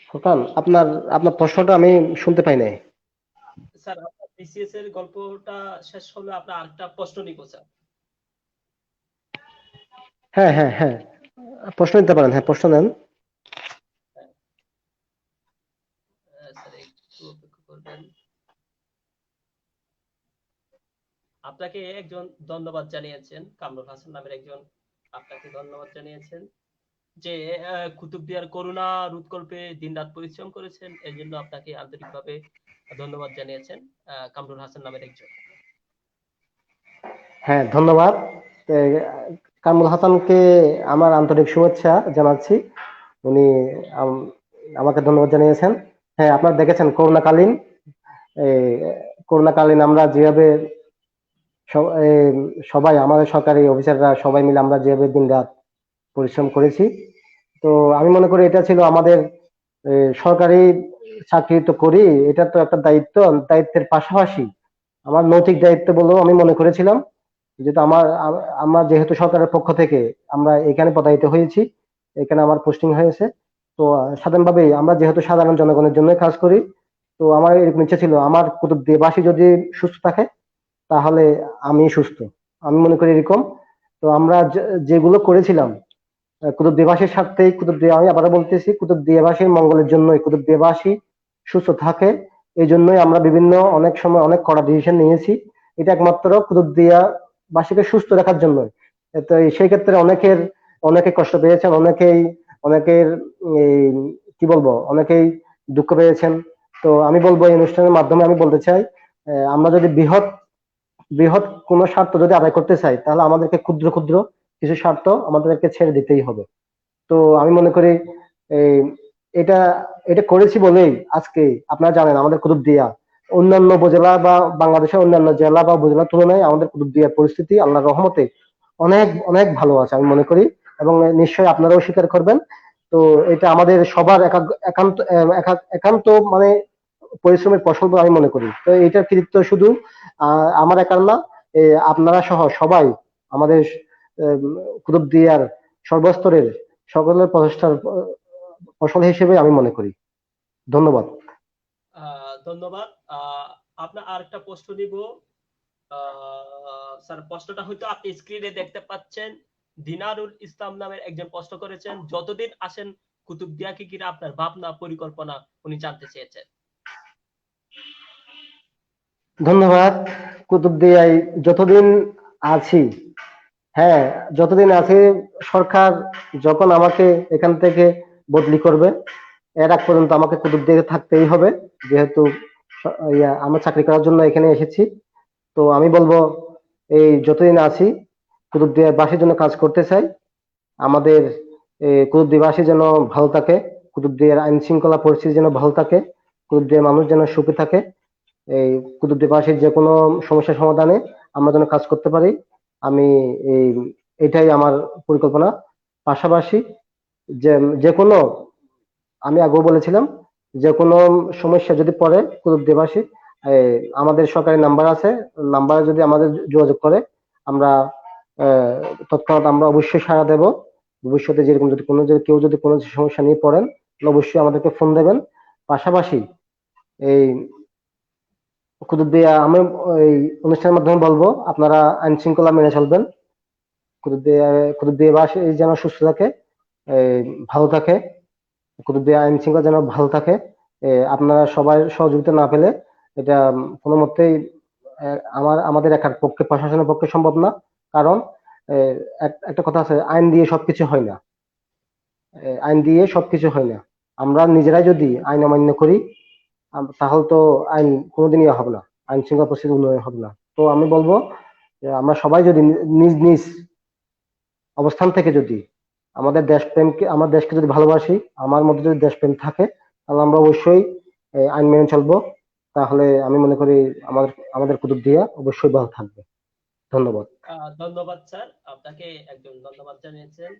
ফুরকান, আপনার আপনার প্রশ্নটা আমি শুনতে পাই নাই। স্যার, আপনার বিসিএস এর গল্পটা শেষ হলে আপনার আরেকটা প্রশ্ন নিব, স্যার। হ্যাঁ হ্যাঁ হ্যাঁ, প্রশ্ন নিতে পারেন, হ্যাঁ প্রশ্ন নেন। হ্যাঁ, স্যার, একটু অপেক্ষা করবেন। আপনাকে একজন ধন্যবাদ জানিয়েছেন, কামরুল হাসান নামের একজন আপনাকে ধন্যবাদ জানিয়েছেন, যে কুতুবদিয়ার করোনা রোধকল্পে দিনরাত পরিশ্রম করেছেন, এর জন্য আপনাকে আন্তরিকভাবে ধন্যবাদ জানিয়েছেন কামরুল হাসান নামের একজন। হ্যাঁ ধন্যবাদ। এ, কামরুল হাসানকে আমার আন্তরিক শুভেচ্ছা জানাচ্ছি। উনি আম- আমাকে ধন্যবাদ জানিয়েছেন। হ্যাঁ, আপনারা দেখেছেন এই করোনাকালীন আমরা যেভাবে সবাই আমাদের সরকারি অফিসাররা সবাই মিলে আমরা যেভাবে দিন রাত পরিশ্রম করেছি। তো আমি মনে করি এটা ছিল আমাদের সরকারি চাকরি তো করি, এটা তো একটা দায়িত্ব। দায়িত্বের পাশাপাশি আমার নৈতিক দায়িত্ব বলেও আমি মনে করেছিলাম। যেহেতু আমার যেহেতু সরকারের পক্ষ থেকে আমরা এখানে পদায়িত হয়েছি, এখানে আমার পোস্টিং হয়েছে। তো সাধারণভাবেই আমরা যেহেতু সাধারণ জনগণের জন্য কাজ করি, তো আমার এরকম ইচ্ছা ছিল আমার কুতুবদিয়াবাসী যদি সুস্থ থাকে, তাহলে আমি সুস্থ। আমি মনে করি এরকম। তো আমরা যেগুলো করেছিলাম কুতুবদিয়াবাসীর স্বার্থেই, কুতুবদিয়া আমি আবারও বলতেছি, কুতুবদিয়াবাসীর মঙ্গলের জন্যই, কুতুবদিয়াবাসী সুস্থ থাকে এই জন্যই আমরা বিভিন্ন অনেক সময় অনেক কড়া ডিসিশন নিয়েছি। এটা একমাত্র কুতুবদিয়াবাসীকে সুস্থ রাখার জন্য। তো সেই ক্ষেত্রে অনেকে কষ্ট পেয়েছেন, অনেকের এই কি বলবো, অনেকেই দুঃখ পেয়েছেন। তো আমি বলবো এই অনুষ্ঠানের মাধ্যমে আমি বলতে চাই, আমরা যদি বৃহৎ বৃহৎ কোনো স্বার্থ যদি আদায় করতে চাই, তাহলে আমাদেরকে ক্ষুদ্র ক্ষুদ্র কিছু স্বার্থ আমাদেরকে ছেড়ে দিতেই হবে। তো আমি মনে করি এই এটা এটা করেছি বলেই আজকে আপনারা জানেন আমাদের কুতুবদিয়া অন্যান্য উপজেলা বা বাংলাদেশের অন্যান্য জেলা বা উপজেলার তুলনায় আমাদের কুতুবদিয়ার পরিস্থিতি আল্লাহর রহমতে অনেক অনেক ভালো আছে আমি মনে করি, এবং নিশ্চয়ই আপনারাও স্বীকার করবেন। তো এটা আমাদের সবার একান্ত একান্ত মানে পরিশ্রমের ফসল বলে আমি মনে করি। তো এটার কৃতিত্ব শুধু আমার একার না, আপনারা সহ সবাই আমাদের আহ, কুতুবদিয়ার সর্বস্তরের সকলের প্রচেষ্টার ফসল হিসেবে আমি মনে করি। ধন্যবাদ। ধন্যবাদ। আপনার আরেকটা প্রশ্ন নিব। স্যার, প্রশ্নটা হয়তো আপনি স্ক্রিনে দেখতে পাচ্ছেন। দিনারুল ইসলাম নামের একজন প্রশ্ন করেছেন, যতদিন আসেন কুতুবদিয়াকে ঘিরে আপনার ভাবনা পরিকল্পনা উনি জানতে চেয়েছেন। ধন্যবাদ। কুতুবদিয়ায় যতদিন আছি, হ্যাঁ, যতদিন আছি, সরকার যখন আমাকে এখান থেকে বদলি করবে এর আগ পর্যন্ত আমাকে কুতুবদিয়াতে থাকতেই হবে। যেহেতু আমার চাকরি করার জন্য এখানে এসেছি। তো আমি বলবো এই যতদিন আছি কুতুবদিয়াবাসীর জন্য কাজ করতে চাই। আমাদের কুতুবদিয়াবাসী যেন ভালো থাকে, কুতুবদিয়ার আইন শৃঙ্খলা পরিস্থিতি যেন ভালো থাকে, কুতুবদিয়ার মানুষ যেন সুখে থাকে, এই কুতুবদিয়াবাসীর যে কোনো সমস্যার সমাধানে আমরা যেন কাজ করতে পারি। আমি এই এটাই আমার পরিকল্পনা। পাশাপাশি যে যে কোনো আমি আগেও বলেছিলাম যে কোনো সমস্যা যদি পড়ে কুতুবদিয়াবাসী, আমাদের সরকারি নাম্বার আছে, নাম্বারে যদি আমাদের যোগাযোগ করে আমরা আহ, তৎক্ষণাৎ আমরা অবশ্যই সাড়া দেব। ভবিষ্যতে যেরকম যদি কেউ যদি কোনো সমস্যা নিয়ে পড়েন তাহলে অবশ্যই আমাদেরকে ফোন দেবেন। পাশাপাশি এই কুতুবদিয়া আমি এই অনুষ্ঠানের মাধ্যমে বলবো আপনারা আইন শৃঙ্খলা মেনে চলবেন। কুতুবদিয়া কুতুবদিয়াবাসী যেন সুস্থ থাকে, এই ভালো থাকে, কুতুবদিয়া আইন শৃঙ্খলা যেন ভালো থাকে। আপনারা সবাই সহযোগিতা না পেলে এটা কোনো মতেই আমাদের একার পক্ষে, প্রশাসনের পক্ষে সম্ভব না। কারণ আহ, একটা কথা আছে, আইন দিয়ে সবকিছু হয় না। আইন দিয়ে সবকিছু হয় না। আমরা নিজেরাই যদি আইন অমান্য করি তাহলে তো আইন কোনোদিনই হবে না, আইন শৃঙ্খলা পরিস্থিতি উন্নয়ন হবে না। তো আমি বলবো যে আমরা সবাই যদি নিজ নিজ অবস্থান থেকে যদি আমার দেশকে যদি ভালোবাসি, আমার মধ্যে যদি দেশপ্রেম থাকে, তাহলে আমরা অবশ্যই আইন মেনে চলবো। তাহলে আমি মনে করি আমাদের আমাদের কুতুবদিয়া অবশ্যই ভালো থাকবে। ধন্যবাদ। ধন্যবাদ স্যার, আপনাকে একজন ধন্যবাদ জানিয়েছেন।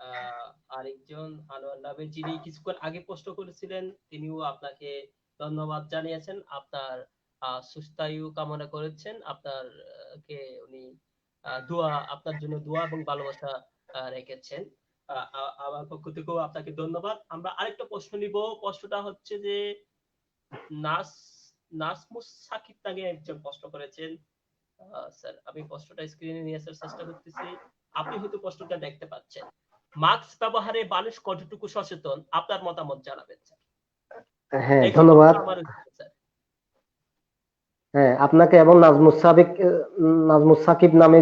আহ, আরেকজন আনোয়ার নামে যিনি কিছুক্ষণ আগে প্রশ্ন করেছিলেন, তিনিও আপনাকে ধন্যবাদ জানিয়েছেন। আপনার সুস্থায়ু কামনা করেছেন। আপনার কে উনি আপনার জন্য দোয়া এবং ভালোবাসা রেখেছেন। আমার পক্ষ থেকেও আপনাকে ধন্যবাদ। আমরা আরেকটা প্রশ্ন নিব। প্রশ্নটা হচ্ছে যে নাস নাসমুস সাকিব নামে একজন প্রশ্ন করেছেন। স্যার, আমি প্রশ্নটা স্ক্রিনে নিয়ে আসার চেষ্টা করতেছি। আপনি হয়তো প্রশ্নটা দেখতে পাচ্ছেন। মাস্ক ব্যবহারে মানুষ কতটুকু সচেতন, আপনার মতামত জানাবেন স্যার। হ্যাঁ, একই প্রশ্ন ধন্যবাদ। আমারও ছিল, স্যার। হ্যাঁ, আপনাকে এবং নাজমুস সাকিব নামে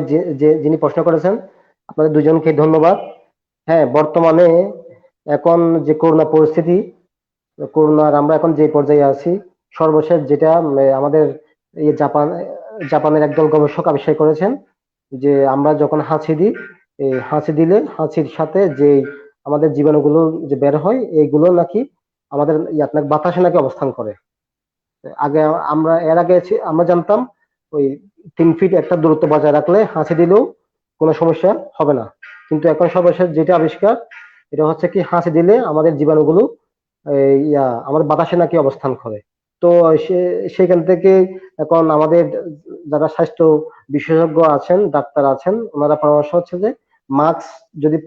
যিনি প্রশ্ন করেছেন, আপনাদের দুজনকে ধন্যবাদ। হ্যাঁ, বর্তমানে এখন যে করোনা পরিস্থিতি, করোনার আমরা এখন যে পর্যায়ে আছি, সর্বশেষ যেটা আমাদের এই জাপানের একদল গবেষক আবিষ্কার করেছেন যে আমরা যখন হাঁচি দিই, এই হাঁচি দিলে হাঁচির সাথে যে আমাদের জীবাণুগুলো যে বের হয় এইগুলো নাকি আমাদের আপনার বাতাসে নাকি অবস্থান করে। আগে এর আগে আমরা জানতাম ওই 3 ফিট একটা দূরত্ব বজায় রাখলে হাঁচি দিলেও কোনো সমস্যা হবে না। কিন্তু এখন সর্বশেষ যেটা আবিষ্কার, এটা হচ্ছে কি হাঁচি দিলে আমাদের জীবাণুগুলো আমাদের বাতাসে নাকি অবস্থান করে। তো সেখান থেকে এখন আমাদের যারা স্বাস্থ্য বিশেষজ্ঞ আছেন, ডাক্তার আছেন, ওনারা পরামর্শ হচ্ছে যে মাস্ক যদি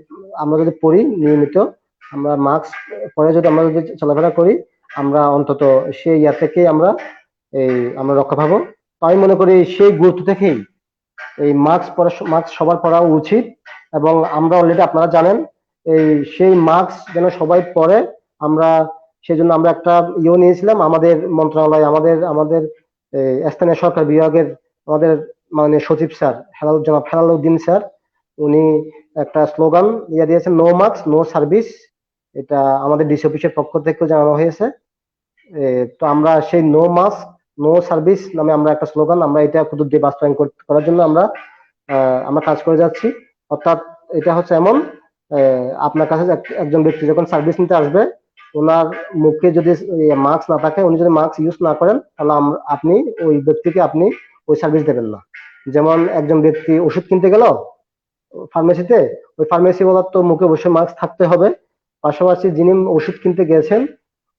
আমরা যদি পরি নিয়মিত, আমরা মাস্ক পরে যদি আমরা যদি চলাফেরা করি, আমরা অন্তত সেই থেকে আমরা রক্ষা পাবো। তো আমি মনে করি সেই গুরুত্ব থেকেই এই মাস্ক সবার পরা উচিত। এবং আমরা অলরেডি, আপনারা জানেন, এই সেই মাস্ক যেন সবাই পরে। আমরা সেই জন্য আমরা একটা নিয়েছিলাম, আমাদের মন্ত্রণালয়, আমাদের আমাদের স্থানীয় সরকার বিভাগের আমাদের মানে সচিব স্যার জনাব হেলাল উদ্দিন স্যার, উনি একটা স্লোগান দিয়েছেন, নো মাস্ক নো সার্ভিস। এটা আমাদের ডিসি অফিসের পক্ষ থেকেও জানানো হয়েছে। তো আমরা সেই নো মাস্ক নো সার্ভিস নামে আমরা একটা স্লোগান, আমরা এটা কুতুব দিয়ে বাস্তবায়ন করার জন্য আমরা কাজ করে যাচ্ছি। অর্থাৎ এটা হচ্ছে এমন, আপনার কাছে একজন ব্যক্তি যখন সার্ভিস নিতে আসবে, ওনার মুখে যদি মাস্ক না থাকে, উনি যদি মাস্ক ইউজ না করেন, তাহলে আপনি ওই ব্যক্তিকে আপনি ওই সার্ভিস দেবেন না। যেমন একজন ব্যক্তি ওষুধ কিনতে গেল ফার্মেসিতে, ওই ফার্মেসি ওয়ালার তো মুখে অবশ্যই মাস্ক থাকতে হবে। পাশাপাশি যিনি ওষুধ কিনতে গেছেন,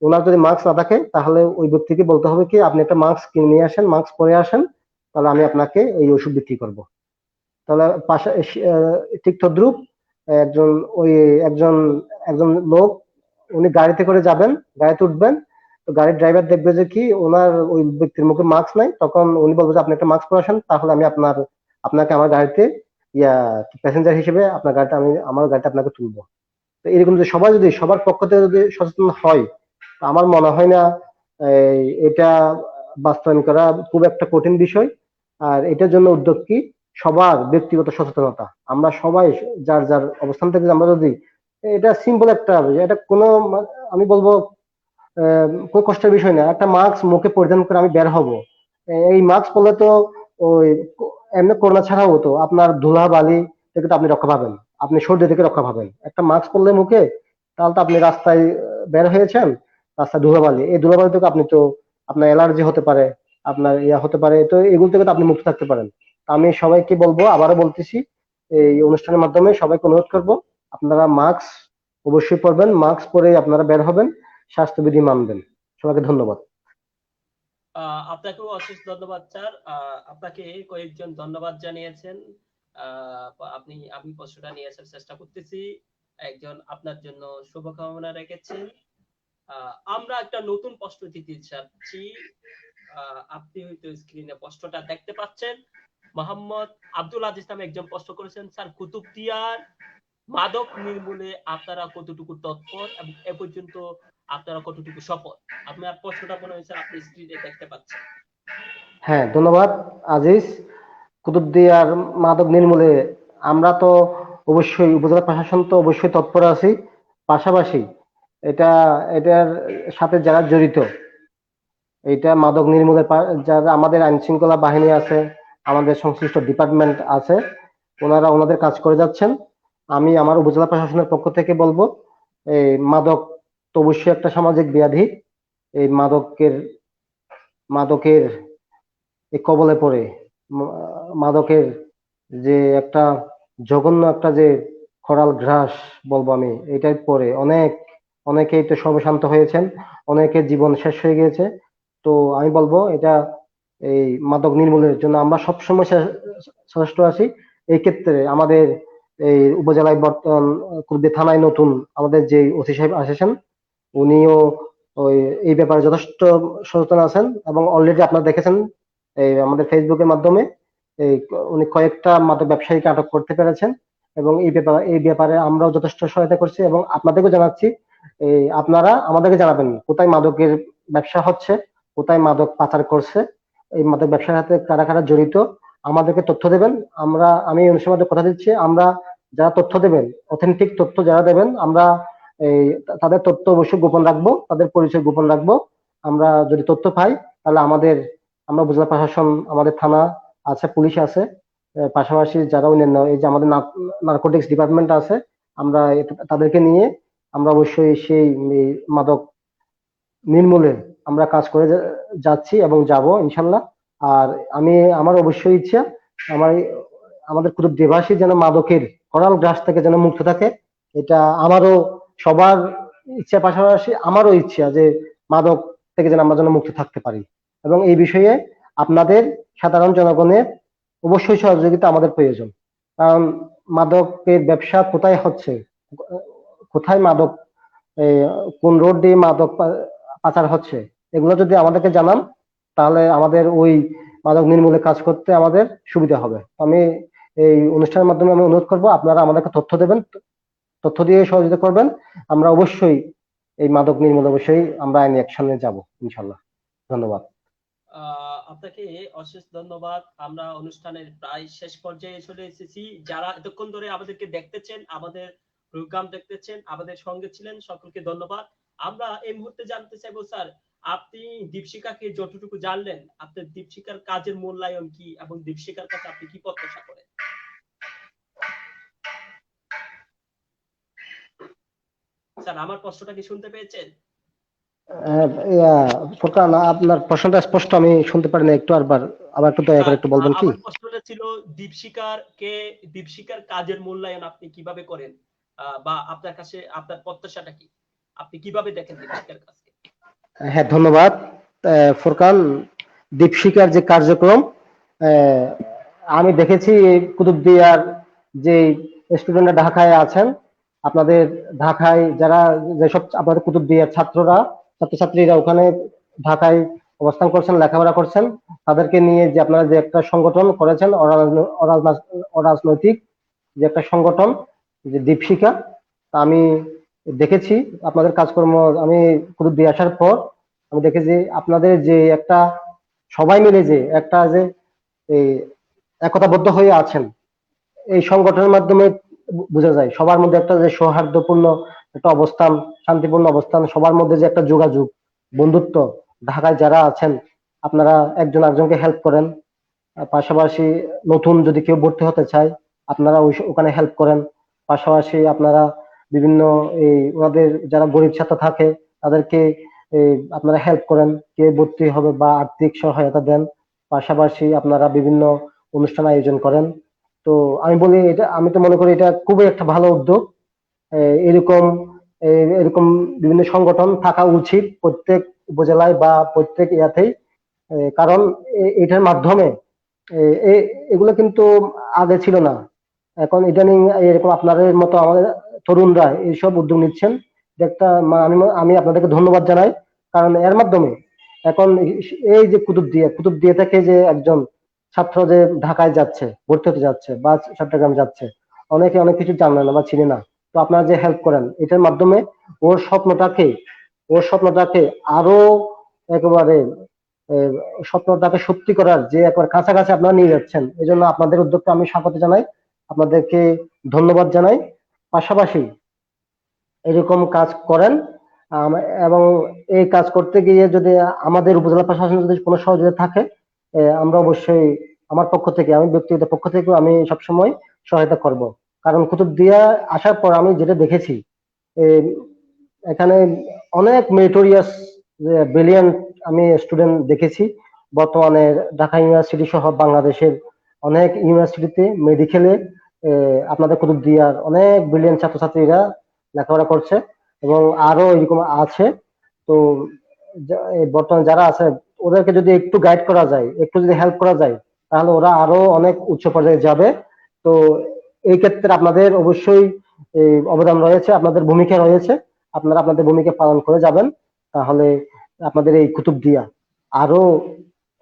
ওনার যদি মাস্ক না থাকে, তাহলে ওই ব্যক্তিকে বলতে হবে কি, আপনি একটা মাস্ক কিনে নিয়ে আসেন, মাস্ক পরে আসেন, তাহলে আমি আপনাকে এই ওষুধ বিক্রি করব। তাহলে ঠিক তদ্রুপ একজন ওই একজন একজন লোক, উনি গাড়িতে করে যাবেন, গাড়িতে উঠবেন, তো গাড়ির ড্রাইভার দেখবে যে কি ওনার ওই ব্যক্তির মুখে মাস্ক নাই, তখন উনি বলবে যে আপনি একটা মাস্ক পরে আসেন, তাহলে আমি আপনাকে আমার গাড়িতে ইয়া প্যাসেঞ্জার হিসেবে আপনার গাড়িটা আমার গাড়িটা আপনাকে তুলবো। তো এরকম যে সবাই যদি সবার পক্ষ থেকে যদি সচেতন হয়, তো আমার মনে হয় না এটা বাস্তবায়ন করা খুব একটা কঠিন বিষয়। আর এটার জন্য উদ্যোগ কি, সবার ব্যক্তিগত সচেতনতা। আমরা সবাই যার যার অবস্থান থেকে আমরা যদি, এটা সিম্পল একটা বিষয়, এটা কোনো আমি বলবো কোনো কষ্টের বিষয় না। একটা মাস্ক মুখে পরিধান করে আমি বের হব, এই মাস্ক পরলে তো ওই এমনি করোনা ছাড়াও হতো, আপনার ধুলা বালি থেকে তো আপনি রক্ষা পাবেন, আপনি সর্দি থেকে রক্ষা পাবেন একটা মাস্ক পরলে মুখে। তাহলে তো আপনি রাস্তায় বের হয়েছেন, রাস্তায় ধুলাবালি, এই ধুলাবালি থেকে আপনি তো, আপনার অ্যালার্জি হতে পারে, আপনার ইয়া হতে পারে, তো এগুলো থেকে তো আপনি মুক্ত থাকতে পারেন। আমি সবাইকে বলবো, আবারও বলতেছি, এই অনুষ্ঠানের মাধ্যমে সবাইকে অনুরোধ করব, আপনারা মাস্ক অবশ্যই পরবেন, মাস্ক পরে আপনারা বের হবেন, স্বাস্থ্যবিধি মানবেন। সবাইকে ধন্যবাদ। আপনাকেও অশেষ ধন্যবাদ স্যার। আপনাকে কয়েকজন ধন্যবাদ জানিয়েছেন। আহ, আমি প্রশ্নটা নিয়ে আসার চেষ্টা করতেছি, একজন আপনার জন্য শুভকামনা রেখেছেন। আমরা একটা নতুন প্রশ্ন দিতে চাচ্ছি। আপনি হয়তো স্ক্রিনে প্রশ্নটা দেখতে পাচ্ছেন। মোহাম্মদ আব্দুল আজিজ নামে একজন প্রশ্ন করেছেন, স্যার কুতুবদিয়ার মাদক নির্মূলে আপনারা কতটুকু তৎপর এবং এ পর্যন্ত আপনারা কতটুকু সফল? আপনার প্রশ্নটা মনে হয়েছে আপনি স্ক্রিনে দেখতে পাচ্ছেন। হ্যাঁ, ধন্যবাদ আজিজ। কুতুবদিয়ার মাদক নির্মূলে আমরা তো অবশ্যই, উপজেলা প্রশাসন তো অবশ্যই তৎপর আছি। পাশাপাশি এটা এটার সাথে যারা জড়িত, এটা মাদক নির্মূলের যারা আমাদের আইন শৃঙ্খলা বাহিনী আছে, আমাদের সংশ্লিষ্ট ডিপার্টমেন্ট আছে, ওনারা ওনাদের কাজ করে যাচ্ছেন। আমি আমার উপজেলা প্রশাসনের পক্ষ থেকে বলবো, এই মাদক তো অবশ্যই একটা সামাজিক ব্যাধি। এই মাদকের এই কবলে পড়ে, মাদকের যে একটা জঘন্য একটা যে খরাল গ্রাস বলবো আমি, এটাই পরে অনেকেই তো সর্বশান্ত হয়েছেন, অনেকের জীবন শেষ হয়ে গিয়েছে। তো আমি বলবো এটা, এই মাদক নির্মূলের জন্য আমরা সবসময় সচেষ্ট আছি। এই ক্ষেত্রে আমাদের এই উপজেলায় বর্তমান কুলবে থানায় নতুন আমাদের যে ওসি সাহেব এসেছেন, উনিও ওই এই ব্যাপারে যথেষ্ট সচেতন আছেন। এবং অলরেডি আপনারা দেখেছেন এই আমাদের ফেসবুকের মাধ্যমে এই উনি কয়েকটা মাদক ব্যবসায়ীকে আটক করতে পেরেছেন। এবং এই ব্যাপারে আমরাও যথেষ্ট সহায়তা করছি এবং আপনাদেরকেও জানাচ্ছি। এই আপনারা আমাদেরকে জানাবেন কোথায় মাদকের ব্যবসা হচ্ছে, কোথায় মাদক পাচার করছে, এই মাদক ব্যবসার সাথে কারা কারা জড়িত, আমাদেরকে তথ্য দেবেন। আমি এই অনুষ্ঠানের মধ্যে কথা দিচ্ছি, আমরা যারা তথ্য দেবেন, অথেন্টিক তথ্য যারা দেবেন, আমরা এই তাদের তথ্য অবশ্যই গোপন রাখবো, তাদের পরিচয় গোপন রাখবো। আমরা যদি তথ্য পাই, তাহলে আমরা উপজেলা প্রশাসন, আমাদের থানা আছে, পুলিশ আছে, পাশাপাশি যারা অন্যান্য এই যে আমাদের নার্কোটিক্স ডিপার্টমেন্ট আছে, আমরা তাদেরকে নিয়ে আমরা অবশ্যই সেই মাদক নির্মূলে আমরা কাজ করে যাচ্ছি এবং যাব ইনশাল্লাহ। আর আমার অবশ্যই ইচ্ছা, আমার আমাদের কুতুবদিয়াবাসী যেন মাদকের করাল গ্রাস থেকে যেন মুক্ত থাকে, এটা আমারও, সবার ইচ্ছা। পাশাপাশি আমারও ইচ্ছা যে মাদক থেকে যেন আমরা যেন মুক্ত থাকতে পারি। এবং এই বিষয়ে আপনাদের, সাধারণ জনগণের অবশ্যই সহযোগিতা আমাদের প্রয়োজন। কারণ মাদকের ব্যবসা কোথায় হচ্ছে, কোথায় মাদক, কোন রোড দিয়ে মাদক পাচার হচ্ছে, এগুলো যদি আমাদেরকে জানান, তাহলে আমাদের ওই মাদক নির্মূলে কাজ করতে আমাদের সুবিধা হবে। আমি এই অনুষ্ঠানের মাধ্যমে আমি অনুরোধ করবো আপনারা আমাদেরকে তথ্য দেবেন, তথ্য দিয়ে সহযোগিতা করবেন। আমরা অবশ্যই এই মাদক নির্মূল অবশ্যই আমরা আইনি অ্যাকশনে যাব ইনশাল্লাহ। ধন্যবাদ। আপনাকে অশেষ ধন্যবাদ। আমরা অনুষ্ঠানের প্রায় শেষ পর্যায়ে চলে এসেছি। যারা এতক্ষণ ধরে আমাদেরকে দেখতেছেন, আমাদের প্রোগ্রাম দেখতেছেন, আমাদের সঙ্গে ছিলেন, সকলকে ধন্যবাদ। আমরা এই মুহূর্তে জানতে চাইবো স্যার, আপনি দীপশিখাকে যতটুকু জানলেন, আপনার দীপশিখার কাজের মূল্যায়ন কি এবং দীপশিখার কাছে আপনি কি প্রত্যাশা করেন? স্যার, আমার প্রশ্নটা কি শুনতে পেয়েছেন? ফোরকান, আপনার প্রশ্নটা স্পষ্ট আমি শুনতে পারিনি, একটু আবার একটু দয়া করে একটু বলবেন কি? আমার প্রশ্নটা ছিল দীপশিখার কাজের মূল্যায়ন আপনি কিভাবে করেন, বা আপনার কাছে আপনার প্রত্যাশাটা কি, আপনি কিভাবে দেখেন দীপশিখার কাজকে? হ্যাঁ, ধন্যবাদ। ফোরকান, দীপশিখার যে কার্যক্রম আমি দেখেছি, কুতুবদিয়ার যে স্টুডেন্টরা ঢাকায় আছেন, আপনাদের ঢাকায় যারা যেসব আপনাদের কুতুবদিয়ার ছাত্রছাত্রীরা ওখানে ঢাকায় অবস্থান করছেন, লেখাপড়া করছেন, তাদেরকে নিয়ে যে আপনারা যে একটা সংগঠন করেছেন, অরাজনৈতিক যে একটা সংগঠন, যে দীপশিখা, তা আমি দেখেছি আপনাদের কাজকর্ম। আমি কুতুবদিয়া আসার পর আমি দেখেছি আপনাদের যে একটা সবাই মিলে যে একটা যে এই একতাবদ্ধ হয়ে আছেন, এই সংগঠনের মাধ্যমে বোঝা যায় সবার মধ্যে একটা যে সৌহার্দ্যপূর্ণ একটা অবস্থান, শান্তিপূর্ণ অবস্থান, সবার মধ্যে যে একটা যোগাযোগ, বন্ধুত্ব। ঢাকায় যারা আছেন আপনারা একজন আরেকজনকে হেল্প করেন, পাশাপাশি নতুন যদি কেউ ভর্তি হতে চায় আপনারা ওখানে হেল্প করেন। পাশাপাশি আপনারা বিভিন্ন এই ওনাদের যারা গরিব ছাত্র থাকে তাদেরকে আপনারা হেল্প করেন, কে ভর্তি হবে বা আর্থিক সহায়তা দেন। পাশাপাশি আপনারা বিভিন্ন অনুষ্ঠান আয়োজন করেন। তো আমি বলি এটা, আমি তো মনে করি এটা খুবই একটা ভালো উদ্যোগ। এরকম এরকম বিভিন্ন সংগঠন থাকা উচিত প্রত্যেক উপজেলায় বা প্রত্যেক ইয়াতেই। কারণ এটার মাধ্যমে এগুলো কিন্তু আগে ছিল না, এখন ইদানিং এরকম আপনাদের মতো আমাদের তরুণরা এইসব উদ্যোগ নিচ্ছেন। একটা আমি আপনাদেরকে ধন্যবাদ জানাই, কারণ এর মাধ্যমে এখন এই যে কুতুবদিয়া থেকে যে একজন ছাত্র যে ঢাকায় যাচ্ছে, ভর্তি হতে যাচ্ছে বা চট্টগ্রাম যাচ্ছে, অনেকে অনেক কিছু জানে না বা চিনে না। তো আপনারা যে হেল্প করেন এটার মাধ্যমে ওর স্বপ্নটাকে ওর স্বপ্নটাকে আরো একেবারে আহ, স্বপ্নটাকে সত্যি করার যে একবার কাছাকাছি আপনারা নিয়ে যাচ্ছেন, এই জন্য আপনাদের উদ্যোগকে আমি স্বাগত জানাই, আপনাদেরকে ধন্যবাদ জানাই। পাশাপাশি এরকম কাজ করেন। এবং এই কাজ করতে গিয়ে যদি আমাদের উপজেলা প্রশাসন যদি কোনো সহযোগিতা থাকে, আমরা অবশ্যই আমার পক্ষ থেকে, আমি ব্যক্তিগত পক্ষ থেকে আমি সবসময় সহায়তা করব। কারণ কুতুবদিয়া আসার পর আমি যেটা দেখেছি, এ, এখানে অনেক মেরিটোরিয়াস ব্রিলিয়ান্ট আমি স্টুডেন্ট দেখেছি। বর্তমানে ঢাকা ইউনিভার্সিটি সহ বাংলাদেশের অনেক ইউনিভার্সিটিতে মেডিকেলে আপনাদের কুতুবদিয়ার অনেক ব্রিলিয়ান্ট ছাত্রছাত্রীরা লেখাপড়া করছে এবং আরো এরকম আছে। তো এই বর্তমানে যারা আছে ওদেরকে যদি একটু গাইড করা যায়, একটু যদি হেল্প করা যায়, তাহলে ওরা আরো অনেক উচ্চ পর্যায়ে যাবে। তো এই ক্ষেত্রে আপনাদের অবশ্যই অবদান রয়েছে, আপনাদের ভূমিকা রয়েছে। আপনারা আপনাদের ভূমিকা পালন করে যাবেন, তাহলে আপনাদের এই কুতুবদিয়া আরো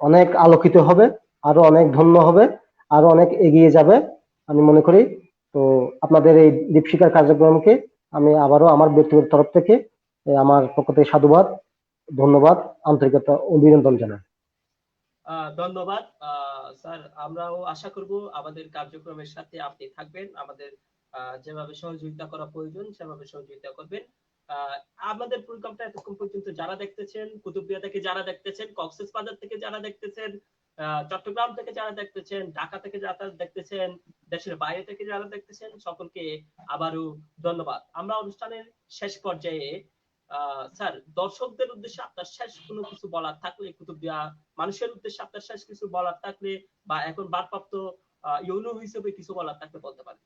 অনেক আলোকিত হবে, আরো অনেক ধন্য হবে, আরো অনেক এগিয়ে যাবে আমি মনে করি। তো আপনাদের এই দীপশিখার কার্যক্রমকে আমি আবারও আমার ব্যক্তিগত তরফ থেকে আমার পক্ষ থেকে সাধুবাদ, ধন্যবাদ, আন্তরিকতা অভিনন্দন জানাই। ধন্যবাদ স্যার। আমরাও আশা করব আমাদের কার্যক্রমের সাথে আপনি থাকবেন, আমাদের যেভাবে সহযোগিতা করা প্রয়োজন সেভাবে সহযোগিতা করবেন। আমাদের প্রোগ্রামটা এতক্ষণ পর্যন্ত যারা দেখতেছেন, কুতুবদিয়া থেকে যারা দেখতেছেন, কক্সবাজার থেকে যারা দেখতেছেন, চট্টগ্রাম থেকে যারা দেখতেছেন, ঢাকা থেকে যারা দেখতেছেন, দেশের বাইরে থেকে যারা দেখতেছেন, সকলকে আবারও ধন্যবাদ। আমরা অনুষ্ঠানের শেষ পর্যায়ে স্যার, দর্শকদের উদ্দেশ্যে আপনার শেষ কোনো কিছু বলার থাকলে, কুতুবদিয়া মানুষের উদ্দেশ্যে আপনার শেষ কিছু বলার থাকলে, বা এখন ভারপ্রাপ্ত ইউনো হিসেবে কিছু বলার থাকলে বলতে পারেন।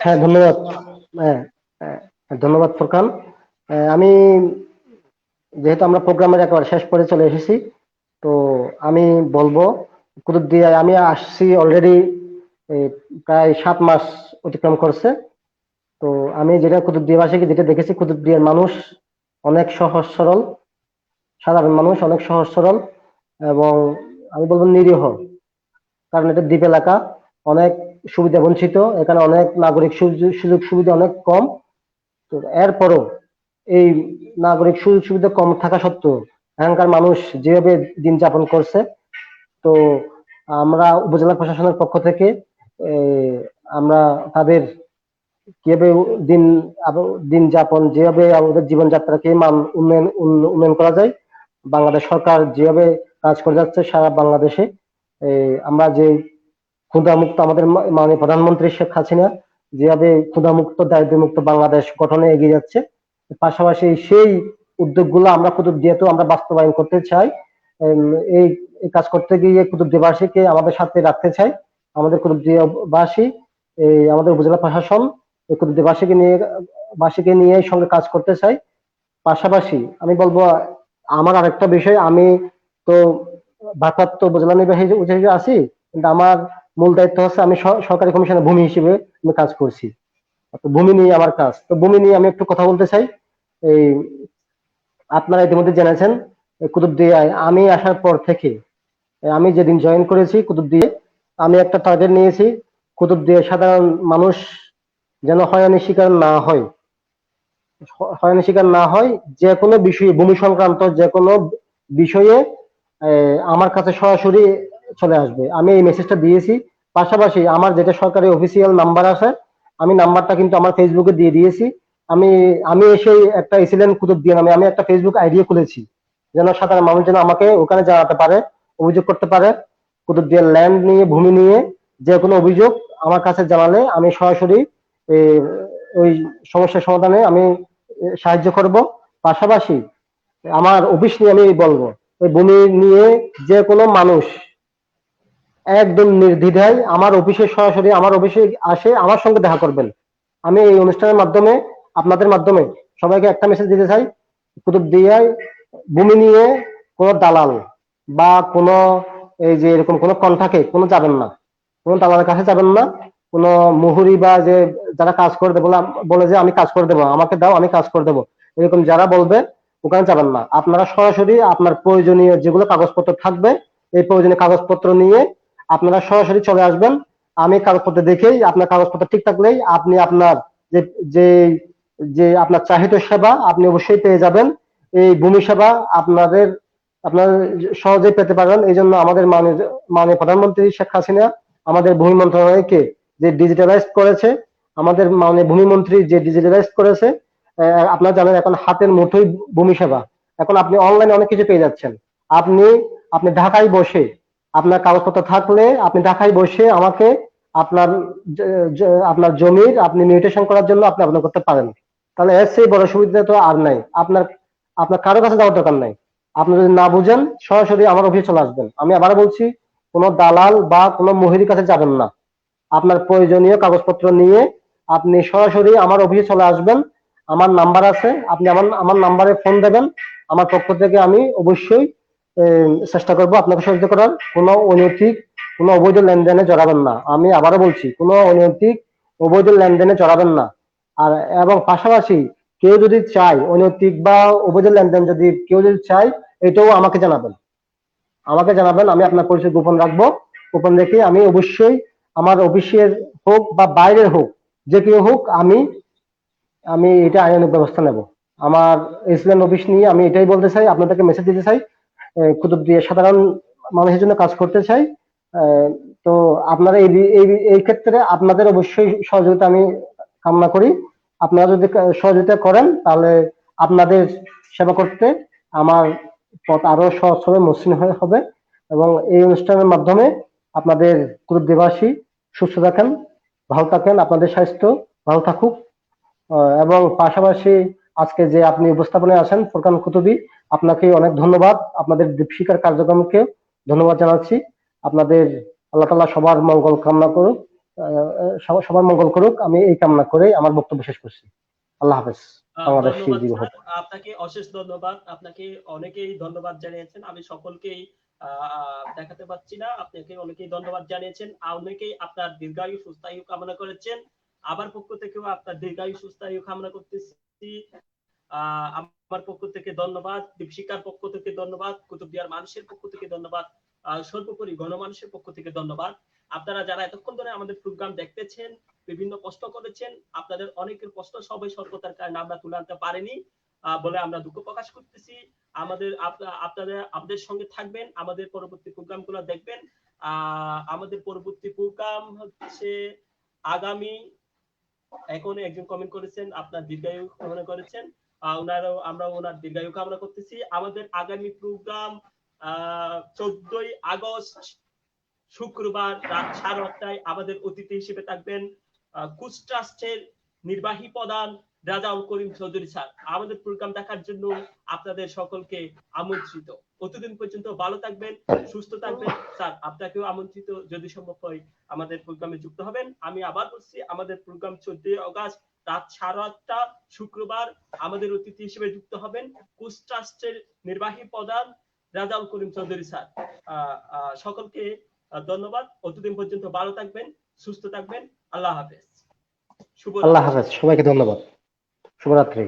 হ্যাঁ, ধন্যবাদ। হ্যাঁ, ধন্যবাদ ফোরকান। আমি যেহেতু আমরা প্রোগ্রামের একেবারে শেষ পর্যায়ে চলে এসেছি, তো আমি বলবো কুতুবদিয়ায় আমি আসছি অলরেডি প্রায় 7 মাস অতিক্রম করছে। তো আমি যেটা কুতুবদিয়াবাসীকে যেটা দেখেছি, কুতুবদিয়ার মানুষ অনেক সহজ সরল, সাধারণ মানুষ অনেক সহজ সরল, এবং আমি বলবো নিরীহ। কারণ এটা দ্বীপ এলাকা, অনেক সুবিধা বঞ্চিত, এখানে অনেক নাগরিক সুযোগ সুবিধা অনেক কম। তো এরপরও এই নাগরিক সুযোগ সুবিধা কম থাকা সত্ত্বেও এখানকার মানুষ যেভাবে দিন যাপন করছে, তো আমরা উপজেলা প্রশাসনের পক্ষ থেকে আমরা তাদের কিভাবে দিন দিন যাপন, যেভাবে আমাদের জীবনযাত্রাকে মান উন্নয়ন করা যায়, বাংলাদেশ সরকার যেভাবে কাজ করে যাচ্ছে সারা বাংলাদেশে, আমরা যে ক্ষুধামুক্ত, আমাদের মাননীয় প্রধানমন্ত্রী শেখ হাসিনা যেভাবে ক্ষুধামুক্ত দারিদ্র্যমুক্ত বাংলাদেশ গঠনে এগিয়ে যাচ্ছে, পাশাপাশি সেই উদ্যোগগুলো আমরা কুতুবদিয়াতেও আমরা বাস্তবায়ন করতে চাই। এই এই কাজ করতে গিয়ে কুতুবদিয়াবাসীকে আমাদের সাথে রাখতে চাই। আমাদের কুতুবদিয়াবাসী, আমাদের উপজেলা প্রশাসন এই কুতুবদিয়াবাসীকে নিয়ে সঙ্গে কাজ করতে চাই। পাশাপাশি আমি বলবো, আমার আরেকটা বিষয়, আমি তো ভারপ্রাপ্ত উপজেলা নির্বাহী হিসেবে আছি, কিন্তু আমার মূল দায়িত্ব হচ্ছে আমি সরকারি কমিশনের ভূমি হিসেবে আমি কাজ করছি। তো ভূমি নিয়ে আমার কাজ, তো ভূমি নিয়ে আমি একটু কথা বলতে চাই। এই আপনারা ইতিমধ্যে জেনেছেন, কুতুবদিয়ায় আমি আসার পর থেকে, আমি যেদিন জয়েন করেছি কুতুবদিয়ায়, আমি একটা টার্গেট নিয়েছি, কুতুবদিয়ায় সাধারণ মানুষ যেন হয়রানি শিকার না হয়। যে কোনো বিষয়ে, ভূমি সংক্রান্ত যে কোনো বিষয়ে আমার কাছে সরাসরি চলে আসবে, আমি এই মেসেজটা দিয়েছি। পাশাপাশি আমার যেটা সরকারি অফিসিয়াল নাম্বার আছে, আমি নাম্বারটা কিন্তু আমার ফেসবুকে দিয়ে দিয়েছি। আমি আমি এসে একটা এসিলেন্ট কুতুবদিয়া নামে আমি একটা ফেসবুক আইডি খুলেছি, যেন সাধারণ মানুষ যেন আমাকে ওখানে জানাতে পারে, অভিযোগ করতে পারে। কুতুবদিয়ার ল্যান্ড নিয়ে, ভূমি নিয়ে যে কোনো অভিযোগ আমার কাছে জানালে আমি সরাসরি ওই সমস্যার সমাধানে আমি সাহায্য করব। পাশাপাশি আমার অফিস নিয়ে আমি বলবো, ওই ভূমি নিয়ে যে কোনো মানুষ একদম নির্দ্বিধায় আমার অফিসে আসে আমার সঙ্গে দেখা করবেন। আমি এই অনুষ্ঠানের মাধ্যমে, আপনাদের মাধ্যমে সবাইকে একটা মেসেজ দিতে চাই, কুতুবদিয়ায় ভূমি নিয়ে কোনো দালাল বা কোনো এই যে এরকম কোনো কন্টাক্টে কোনো যাবেন না, কোনো দালালের কাছে যাবেন না। কোনো মুহুরি বা যে যারা কাজ করে দেবো, বলে যে আমি কাজ করে দেবো, আমাকে দাও আমি কাজ করে দেবো, এরকম যারা বলবে ওখানে যাবেন না। আপনারা সরাসরি আপনার প্রয়োজনীয় যেগুলো কাগজপত্র থাকবে, এই প্রয়োজনীয় কাগজপত্র নিয়ে আপনারা সরাসরি চলে আসবেন। আমি কাগজপত্র দেখেই, আপনার কাগজপত্র ঠিক থাকলেই আপনি আপনার যে যে যে আপনার চাহিদা সেবা আপনি অবশ্যই পেয়ে যাবেন। এই ভূমি সেবা আপনার সহজেই পেতে পারবেন। এই জন্য আমাদের মাননীয় প্রধানমন্ত্রী শেখ হাসিনা আমাদের ভূমি মন্ত্রণালয়কে যে ডিজিটালাইজ করেছে, আমাদের মাননীয় ভূমিমন্ত্রী যে ডিজিটালাইজ করেছে, আপনারা জানেন এখন হাতের মুঠোয় ভূমি সেবা। এখন আপনি অনলাইনে অনেক কিছু পেয়ে যাচ্ছেন। আপনি আপনি ঢাকায় বসে, আপনার কাগজপত্র থাকলে আপনি ঢাকায় বসে আমাকে আপনার আপনার জমির আপনি মিউটেশন করার জন্য আপনি আবেদন করতে পারেন। তাহলে এর চেয়ে বড় সুবিধা তো আর নাই। আপনার আপনার কারো কাছে যাওয়ার দরকার নাই। আপনি যদি না বুঝেন সরাসরি আমার অফিসে চলে আসবেন। আমি আবার বলছি, কোনো দালাল বা কোনো মহিলার কাছে যাবেন না। আপনার প্রয়োজনীয় কাগজপত্র নিয়ে আপনি সরাসরি আমার অফিসে চলে আসবেন। আমার নাম্বার আছে, আপনি আমার নাম্বারে ফোন দেবেন। আমার পক্ষ থেকে আমি অবশ্যই চেষ্টা করব আপনাকে সহযোগিতা করার। কোনো অনৈতিক, কোনো অবৈধ লেনদেনে জড়াবেন না। আমি আবারও বলছি, কোনো অনৈতিক অবৈধ লেনদেনে জড়াবেন না। আর এবং পাশাপাশি কেউ যদি চায় অনৈতিক বা অবৈধ লেনদেন, যদি কেউ যদি চায়, এটাও আমাকে জানাবেন। আমি আপনার পরিচয় গোপন রাখবো। গোপন রেখে আমি অবশ্যই আমার অফিসের হোক বা বাইরের হোক, যে কেউ হোক, আমি আমি এটা আইনানুগ ব্যবস্থা নেব। আমার এসিল্যান্ড অফিস নিয়ে আমি এটাই বলতে চাই, আপনাদেরকে মেসেজ দিতে চাই, কুতুবদিয়া সাধারণ মানুষের জন্য কাজ করতে চাই। আহ, তো আপনারা এই ক্ষেত্রে আপনাদের অবশ্যই সহযোগিতা আমি কামনা করি। আপনারা যদি সহযোগিতা করেন তাহলে আপনাদের সেবা করতে আমার পথ আরো সহজ হবে, মসৃণ হবে। এবং এই অনুষ্ঠানের মাধ্যমে আপনাদের কুতুবদিয়াবাসী সুস্থ থাকেন, ভালো থাকেন, আপনাদের স্বাস্থ্য ভালো থাকুক। এবং পাশাপাশি আজকে যে আপনি উপস্থাপনায় আছেন ফুরকান কুতুবী, আপনাকে অনেক ধন্যবাদ। আপনাদের দীপশিখার কার্যক্রমকে ধন্যবাদ জানাচ্ছি। আপনাদের আল্লাহ তাআলা সবার মঙ্গল কামনা করুক, সবার মঙ্গল করুক, আমি এই কামনা করে আমার বক্তব্য শেষ করছি। আল্লাহ হাফেজ। বাংলাদেশ ধন্যবাদ চিরজীবী হোক। স্যার, আপনাকে অশেষ ধন্যবাদ। আপনাকে অনেকেই ধন্যবাদ জানিয়েছেন, আমি সকলকেই দেখাতে পাচ্ছি না। আপনাকে অনেকেই ধন্যবাদ জানিয়েছেন, অনেকেই আপনার দীর্ঘায়ু সুস্থায়ু কামনা করেছেন। আমার পক্ষ থেকেও আপনার দীর্ঘায়ু সুস্থায়ু কামনা করতেছি। আমার পক্ষ থেকে ধন্যবাদ, দীপশিকার পক্ষ থেকে ধন্যবাদ, কুতুবদিয়ার মানুষের পক্ষ থেকে ধন্যবাদ, সর্বোপরি গণমানুষের পক্ষ থেকে ধন্যবাদ। আপনারা যারা এতক্ষণ ধরে আমাদের প্রোগ্রাম দেখতেছেন, বিভিন্ন প্রশ্ন করেছেন, আপনাদের অনেকের প্রশ্ন সবাই স্বল্পতার কারণে আমরা তুলে আনতে পারিনি বলে আমরা দুঃখ প্রকাশ করতেছি। আপনারা আমাদের সঙ্গে থাকবেন, আমাদের পরবর্তী প্রোগ্রামগুলো দেখবেন। আমাদের পরবর্তী প্রোগ্রাম হচ্ছে আগামী, এখন একজন কমেন্ট করেছেন আপনার দীর্ঘায়ু কামনা করেছেন, আমরা ওনার দীর্ঘায়ু কামনা করতেছি। আমাদের আগামী প্রোগ্রাম 14ই আগস্ট শুক্রবার রাত 8:30টায় আমাদের অতিথি হিসেবে থাকবেন কুচ ট্রাস্টের নির্বাহী প্রধান রাজাউল করিম চৌধুরী স্যার। আমাদের প্রোগ্রাম দেখার জন্য আপনাদের সকলকে আমন্ত্রিত। ততদিন পর্যন্ত ভালো থাকবেন, সুস্থ থাকবেন। স্যার আপনাকেও আমন্ত্রিত, যদি সম্ভব হয় আমাদের প্রোগ্রামে যুক্ত হবেন। আমি আবার বলছি, আমাদের প্রোগ্রাম 14ই আগস্ট রাত 8:30টা শুক্রবার। আমাদের অতিথি হিসেবে যুক্ত হবেন কুচ ট্রাস্টের নির্বাহী প্রধান রাজাউল করিম চৌধুরী স্যার। সকলকে ধন্যবাদ। ততদিন পর্যন্ত ভালো থাকবেন, সুস্থ থাকবেন। আল্লাহ হাফেজ। আল্লাহ হাফেজ, সবাইকে ধন্যবাদ, শুভরাত্রি।